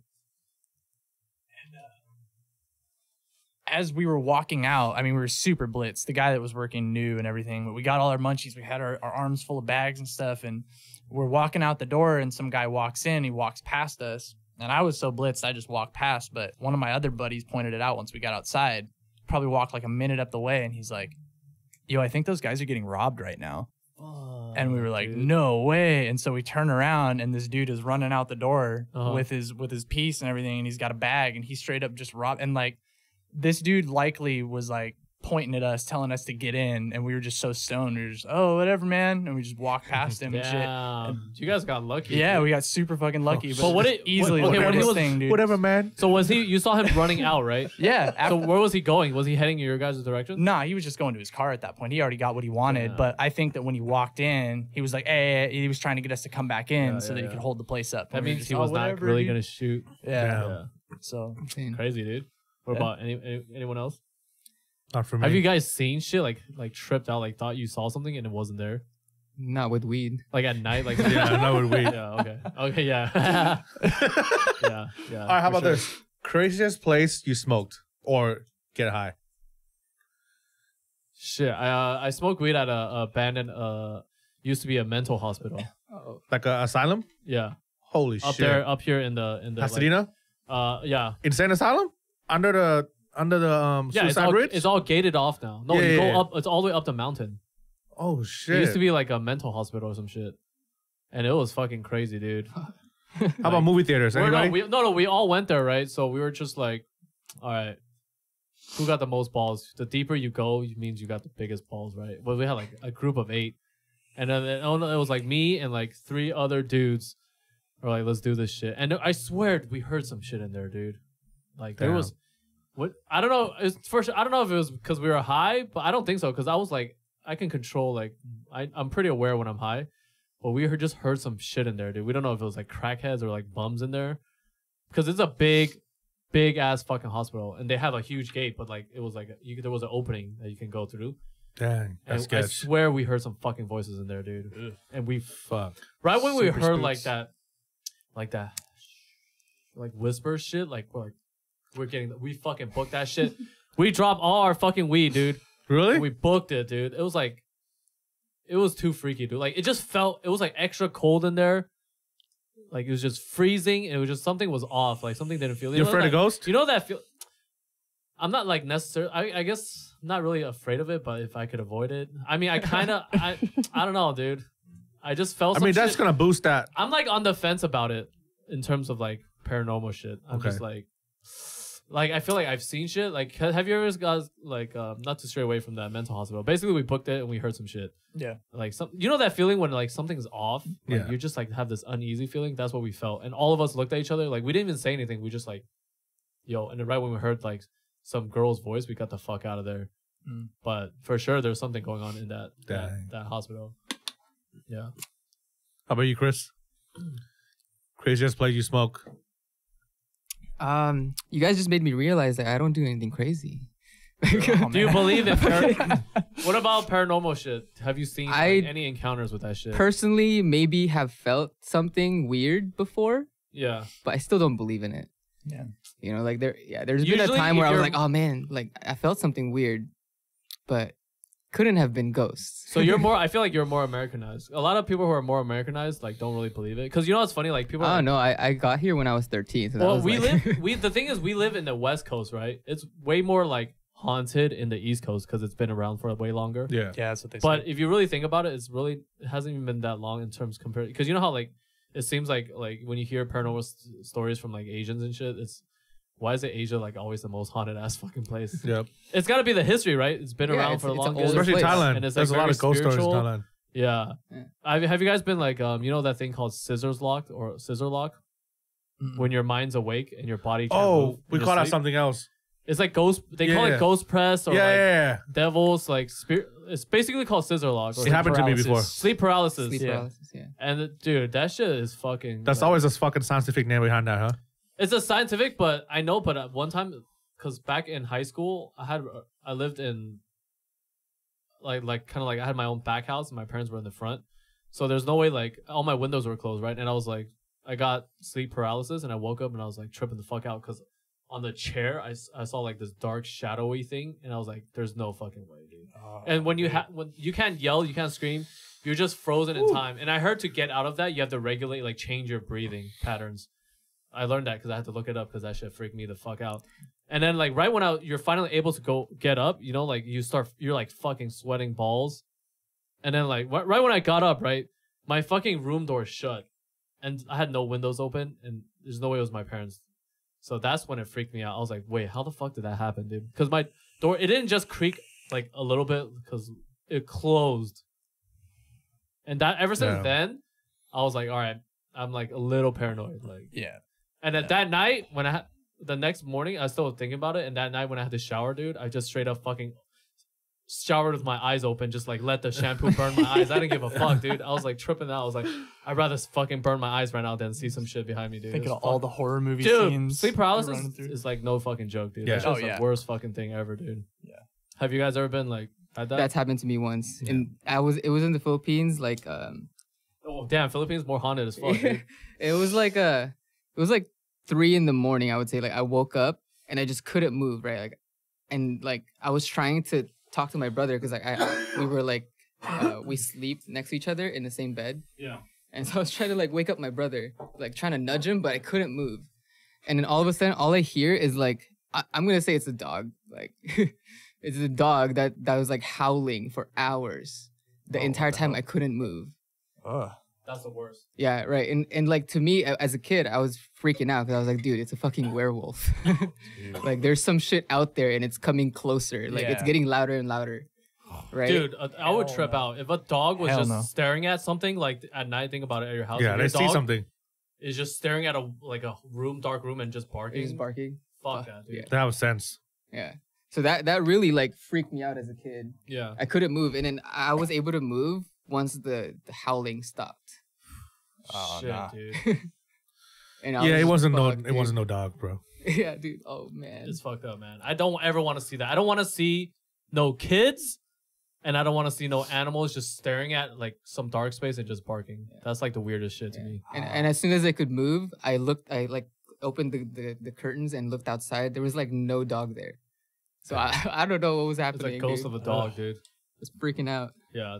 Speaker 1: as we were walking out, I mean, we were super blitzed. The guy that was working knew and everything, but we got all our munchies. We had our arms full of bags and stuff, and we're walking out the door, and some guy walks in. He walks past us, and I was so blitzed, I just walked past. But one of my other buddies pointed it out once we got outside. Probably walked like a minute up the way, and he's like, "Yo, I think those guys are getting robbed right now." And we were like,
Speaker 3: dude.
Speaker 1: "No way!" And so we turn around, and this dude is running out the door
Speaker 3: Uh-huh.
Speaker 1: with his piece and everything, and he's got a bag, and he straight up just robbed. And like, this dude likely was like pointing at us, telling us to get in, and we were just so stoned. We were just, "Oh, whatever, man," and we just walked past him and shit.
Speaker 3: Damn. You guys got lucky.
Speaker 1: Yeah,
Speaker 3: dude.
Speaker 1: we got super fucking lucky.
Speaker 3: But what it-
Speaker 1: easily
Speaker 3: what-
Speaker 1: the
Speaker 3: okay, when he
Speaker 1: weirdest
Speaker 3: was-
Speaker 1: thing, dude.
Speaker 4: Whatever, man.
Speaker 3: So you saw him running out, right?
Speaker 1: Yeah.
Speaker 3: So where was he going? Was he heading in your guys' direction?
Speaker 1: Nah, he was just going to his car at that point. He already got what he wanted.
Speaker 3: Yeah.
Speaker 1: But I think that when he walked in, he was like, "Hey," he was trying to get us to come back in
Speaker 3: Yeah,
Speaker 1: so that
Speaker 3: yeah,
Speaker 1: he could
Speaker 3: yeah.
Speaker 1: hold the place up.
Speaker 3: That
Speaker 1: And we were
Speaker 3: means
Speaker 1: just,
Speaker 3: he
Speaker 1: "Oh,
Speaker 3: was not
Speaker 1: whatever,
Speaker 3: really
Speaker 1: dude."
Speaker 3: gonna shoot.
Speaker 1: Yeah.
Speaker 4: Damn.
Speaker 3: Yeah.
Speaker 1: So
Speaker 2: Insane.
Speaker 3: Crazy, dude. What
Speaker 1: Yeah.
Speaker 3: about anyone else?
Speaker 4: Not for me.
Speaker 3: Have you guys seen shit like tripped out, like thought you saw something and it wasn't there?
Speaker 2: Not with weed.
Speaker 3: Like at night, like
Speaker 4: Yeah, I know we.
Speaker 3: yeah, okay, yeah, yeah, yeah.
Speaker 4: All right, how
Speaker 3: for
Speaker 4: about
Speaker 3: sure.
Speaker 4: this? Craziest place you smoked or get high?
Speaker 3: Shit, I smoked weed at a abandoned used to be a mental hospital.
Speaker 2: Oh.
Speaker 4: Like a asylum?
Speaker 3: Yeah,
Speaker 4: Holy
Speaker 3: up
Speaker 4: shit!
Speaker 3: up here in the
Speaker 4: Pasadena?
Speaker 3: yeah.
Speaker 4: Insane asylum? Under the
Speaker 3: Yeah,
Speaker 4: suicide bridge?
Speaker 3: it's all gated off now. No,
Speaker 4: Yeah,
Speaker 3: you
Speaker 4: yeah,
Speaker 3: go
Speaker 4: yeah.
Speaker 3: up. It's all the way up the mountain.
Speaker 4: Oh
Speaker 3: It
Speaker 4: shit!
Speaker 3: used to be like a mental hospital or some shit, and it was fucking crazy, dude.
Speaker 4: How about movie theaters? Anybody?
Speaker 3: We all went there, right? So we were just like, all right, who got the most balls? The deeper you go, it means you got the biggest balls, right? Well, we had like a group of 8, and then it was like me and like 3 other dudes. We're like, let's do this shit. And I swear we heard some shit in there, dude. Like there
Speaker 4: Damn.
Speaker 3: was, what I don't know. I don't know if it was because we were high, but I don't think so. Because I was like, I can control like I'm pretty aware when I'm high. But we just heard some shit in there, dude. We don't know if it was like crackheads or like bums in there. Because it's a big ass fucking hospital. And they have a huge gate, but like it was like there was an opening that you can go through.
Speaker 4: Dang, that's
Speaker 3: And I
Speaker 4: sketch.
Speaker 3: swear we heard some fucking voices in there, dude. And we
Speaker 4: Fuck.
Speaker 3: right when we
Speaker 4: Super
Speaker 3: heard
Speaker 4: spooks.
Speaker 3: like that whisper shit, like we fucking booked that shit. We dropped all our fucking weed, dude.
Speaker 4: Really?
Speaker 3: We booked it, dude. It was like, it was too freaky, dude. Like, it just felt, it was like extra cold in there. like it was just freezing. It was just something was off. Like something didn't feel.
Speaker 4: You afraid of ghosts?
Speaker 3: You know that feel. I'm not like necessarily. I guess I'm not really afraid of it, but if I could avoid it, I mean, I kind of. I don't know, dude. I just felt.
Speaker 4: I mean, that's
Speaker 3: shit.
Speaker 4: gonna boost that.
Speaker 3: I'm like on the fence about it in terms of like paranormal shit. I'm just like I feel like I've seen shit. Like, have you ever got like not to stray away from that mental hospital? Basically, we booked it and we heard some shit.
Speaker 1: Yeah.
Speaker 3: Like you know that feeling when like something's off. Like,
Speaker 4: Yeah.
Speaker 3: you just like have this uneasy feeling. That's what we felt, and all of us looked at each other. Like we didn't even say anything. We just like, yo. And then right when we heard like some girl's voice, we got the fuck out of there. But for sure, there's something going on in that hospital. Yeah.
Speaker 4: How about you, Cris? Craziest place you smoke?
Speaker 2: You guys just made me realize that I don't do anything crazy.
Speaker 3: Do you believe in what about paranormal shit? Have you seen like, any encounters with that shit?
Speaker 2: Personally, maybe have felt something weird before.
Speaker 3: Yeah.
Speaker 2: But I still don't believe in it.
Speaker 1: Yeah.
Speaker 2: You know, like there's been a time where I was like, oh man, like I felt something weird, but couldn't have been ghosts.
Speaker 3: So you're more, I feel like you're more Americanized. A lot of people who are more Americanized like don't really believe it. Cause you know what's funny? Like people
Speaker 2: Oh no, I got here when I was 13. So
Speaker 3: well, the thing is we live in the West Coast, right? It's way more like haunted in the East Coast because it's been around for way longer.
Speaker 4: Yeah.
Speaker 1: Yeah, that's what they say.
Speaker 3: But if you really think about it, it hasn't even been that long in terms compared. Because you know how like it seems like when you hear paranormal stories from like Asians and shit, it's why is it Asia like always the most haunted ass fucking place?
Speaker 4: Yep.
Speaker 3: It's got to be the history, right? It's been around for the longest.
Speaker 4: Especially Thailand.
Speaker 3: And it's
Speaker 4: There's
Speaker 3: like
Speaker 4: a lot of ghost stories in Thailand.
Speaker 3: Yeah. Have you guys been like you know that thing called scissors lock or scissor lock? When your mind's awake and your body can't move
Speaker 4: we call that something else.
Speaker 3: It's like ghost. They call it ghost press or devils. Like spirit. It's basically called scissor lock.
Speaker 4: It happened to me before.
Speaker 3: Sleep paralysis.
Speaker 2: Sleep paralysis. Yeah.
Speaker 3: And dude, that shit is fucking.
Speaker 4: That's always a fucking scientific name behind that, huh?
Speaker 3: It's a scientific, but I know. But at one time, because back in high school, I lived in like kind of like I had my own back house and my parents were in the front, so there's no way like all my windows were closed, right? And I was like, I got sleep paralysis and I woke up and I was like tripping the fuck out because on the chair I saw like this dark shadowy thing and I was like, there's no fucking way, dude. And when you can't yell, you can't scream, you're just frozen in time. And I heard to get out of that, you have to regulate, like change your breathing patterns. I learned that because I had to look it up because that shit freaked me the fuck out. And then like right when you're finally able to go get up, you know, like you're like fucking sweating balls. And then like right when I got up, right, my fucking room door shut. And I had no windows open and there's no way it was my parents. So that's when it freaked me out. I was like, wait, how the fuck did that happen, dude? Because my door, it didn't just creak like a little bit because it closed. And that ever since then, I was like, all right, I'm like a little paranoid. Like,
Speaker 1: yeah.
Speaker 3: And at that night, when the next morning, I was still thinking about it. And that night when I had to shower, dude, I just straight up fucking showered with my eyes open, just like let the shampoo burn my eyes. I didn't give a fuck, dude. I was like tripping out. I was like, I'd rather fucking burn my eyes right now than see some shit behind me, dude.
Speaker 1: Thinking of all the horror movie
Speaker 3: dude,
Speaker 1: scenes.
Speaker 3: Sleep paralysis is like no fucking joke, dude.
Speaker 4: Yeah.
Speaker 3: That's the worst fucking thing ever, dude.
Speaker 1: Yeah.
Speaker 3: Have you guys ever been like had that?
Speaker 2: That's happened to me once, and it was in the Philippines. Like,
Speaker 3: oh damn, Philippines more haunted as fuck, dude.
Speaker 2: it was like 3 a.m. I would say. Like I woke up and I just couldn't move, right? Like, and like I was trying to talk to my brother because like we were like we sleep next to each other in the same bed.
Speaker 3: Yeah.
Speaker 2: And so I was trying to like wake up my brother, like trying to nudge him, but I couldn't move. And then all of a sudden, all I hear is like I'm gonna say it's a dog. Like it's a dog that was like howling for hours the entire time I couldn't move.
Speaker 3: That's the worst.
Speaker 2: Yeah, right. And like to me as a kid, I was freaking out because I was like, dude, it's a fucking werewolf. Like there's some shit out there and it's coming closer. Like it's getting louder and louder. Right?
Speaker 3: Dude, I would trip out. If a dog was just staring at something like at night, think about it at your house.
Speaker 4: Yeah, they see something.
Speaker 3: Is just staring at a dark room and just barking.
Speaker 2: Just barking.
Speaker 3: Fuck that, dude.
Speaker 2: Yeah.
Speaker 4: That has sense.
Speaker 2: Yeah. So that really like freaked me out as a kid.
Speaker 3: Yeah.
Speaker 2: I couldn't move, and then I was able to move once the howling stopped.
Speaker 3: Oh, shit, dude.
Speaker 2: And
Speaker 4: it wasn't no dog, bro.
Speaker 2: Yeah, dude. Oh man,
Speaker 3: it's fucked up, man. I don't ever want to see that. I don't want to see no kids, and I don't want to see no animals just staring at like some dark space and just barking. Yeah. That's like the weirdest shit to me.
Speaker 2: And as soon as I could move, I like opened the curtains and looked outside. There was like no dog there, so I don't know what was happening.
Speaker 3: It's like ghost of a dog, dude.
Speaker 2: It's freaking out.
Speaker 3: Yeah,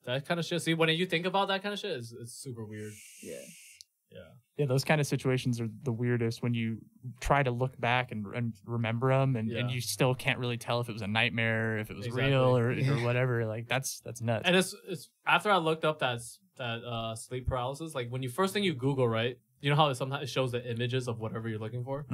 Speaker 3: that kind of shit. See, when you think about that kind of shit, it's super weird.
Speaker 2: Yeah.
Speaker 1: Yeah, those kind of situations are the weirdest when you try to look back and remember them, and you still can't really tell if it was a nightmare, if it was real or whatever. Like that's nuts.
Speaker 3: And it's after I looked up that sleep paralysis, like when you first thing you Google, right? You know how sometimes it shows the images of whatever you're looking for.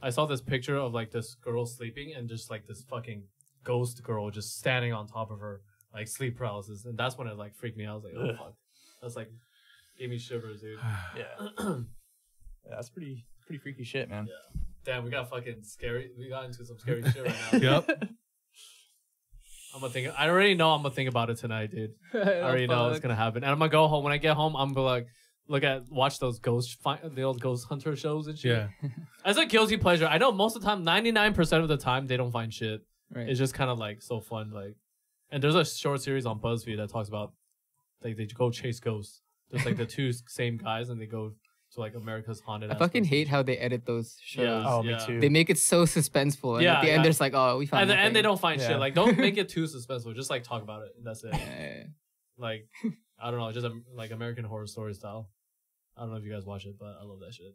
Speaker 3: I saw this picture of like this girl sleeping and just like this fucking ghost girl just standing on top of her, like sleep paralysis, and that's when it like freaked me out. I was like, oh fuck, that's like. Gave me shivers, dude.
Speaker 1: Yeah, that's pretty freaky shit, man.
Speaker 3: Yeah. Damn, we got fucking scary. We got into some scary shit right now.
Speaker 4: Yep.
Speaker 3: I'm gonna think. I already know I'm gonna think about it tonight, dude. I already know it's gonna happen, and I'm gonna go home. When I get home, I'm gonna like watch those the old ghost hunter shows and shit.
Speaker 4: Yeah.
Speaker 3: As a guilty pleasure, I know most of the time, 99% of the time, they don't find shit.
Speaker 2: Right.
Speaker 3: It's just kind of like so fun, like. And there's a short series on BuzzFeed that talks about like they go chase ghosts. There's like the two same guys, and they go to like America's haunted.
Speaker 2: I fucking hate how they edit those shows.
Speaker 3: Yeah.
Speaker 1: Oh, me too.
Speaker 2: They make it so suspenseful, and at the end, there's like, oh, we found.
Speaker 3: At the
Speaker 2: nothing.
Speaker 3: end, they don't find shit. Like, don't make it too suspenseful. Just like talk about it. And that's it. Like, I don't know, just like American Horror Story style. I don't know if you guys watch it, but I love that shit.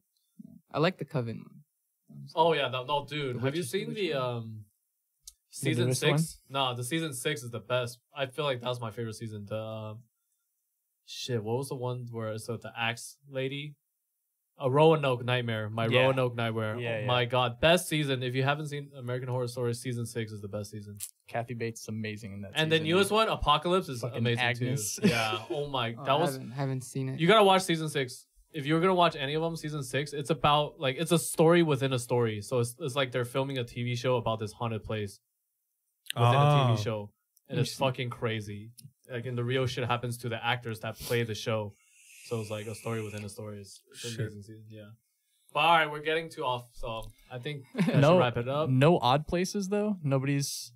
Speaker 2: I like the Coven one.
Speaker 3: Oh yeah, no, dude. Have you seen the season 6? No, the season 6 is the best. I feel like that was my favorite season. The shit, what was the one where it's the axe lady? A Roanoke Nightmare. Roanoke Nightmare.
Speaker 1: Yeah,
Speaker 3: my god, best season. If you haven't seen American Horror Story, season 6 is the best season.
Speaker 1: Kathy Bates is amazing in that.
Speaker 3: And
Speaker 1: season,
Speaker 3: the newest one, Apocalypse, is
Speaker 1: fucking
Speaker 3: amazing
Speaker 1: Agnes.
Speaker 3: too. Yeah. Oh my,
Speaker 2: haven't seen it.
Speaker 3: You gotta watch season 6. If you're gonna watch any of them, season 6, it's about like it's a story within a story. So it's like they're filming a TV show about this haunted place within a TV show, and it's fucking crazy. Like, and the real shit happens to the actors that play the show. So it's like a story within a story. It's amazing season, yeah. But all right, we're getting too off, so I think I should wrap it up.
Speaker 1: No odd places though. Nobody's.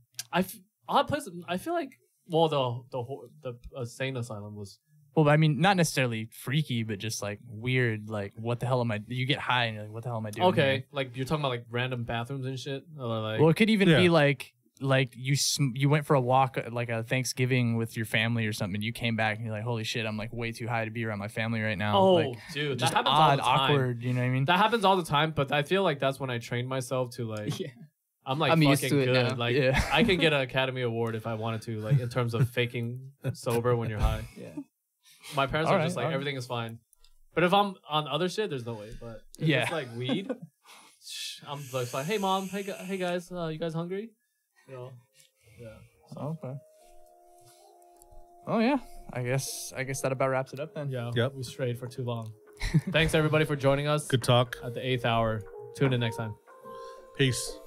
Speaker 3: Odd places. I feel like the insane asylum was.
Speaker 1: Well, I mean, not necessarily freaky, but just like weird. Like, what the hell am I? You get high and you're like, what the hell am I doing?
Speaker 3: Okay,
Speaker 1: here?
Speaker 3: like you're talking about like random bathrooms and shit. Or like,
Speaker 1: well, it could even be like you went for a walk like a Thanksgiving with your family or something. You came back and you're like, holy shit, I'm like way too high to be around my family right now.
Speaker 3: Oh,
Speaker 1: like,
Speaker 3: dude,
Speaker 1: just
Speaker 3: that happens
Speaker 1: odd,
Speaker 3: all the time.
Speaker 1: awkward. You know what I mean?
Speaker 3: That happens all the time, but I feel like that's when I trained myself to like. I'm like
Speaker 2: used
Speaker 3: fucking
Speaker 2: to it
Speaker 3: good.
Speaker 2: now.
Speaker 3: Like I can get an Academy Award if I wanted to, like in terms of faking sober when you're high.
Speaker 1: Yeah.
Speaker 3: My parents are just like everything is fine, but if I'm on other shit, there's no way. But if it's like weed, I'm like, hey mom, hey guys, you guys hungry? You know, yeah.
Speaker 1: Okay. Oh yeah. I guess that about wraps it up then.
Speaker 3: Yeah.
Speaker 4: Yep.
Speaker 3: We strayed for too long. Thanks everybody for joining us.
Speaker 4: Good talk.
Speaker 3: At the 8th hour. Tune in next time.
Speaker 4: Peace.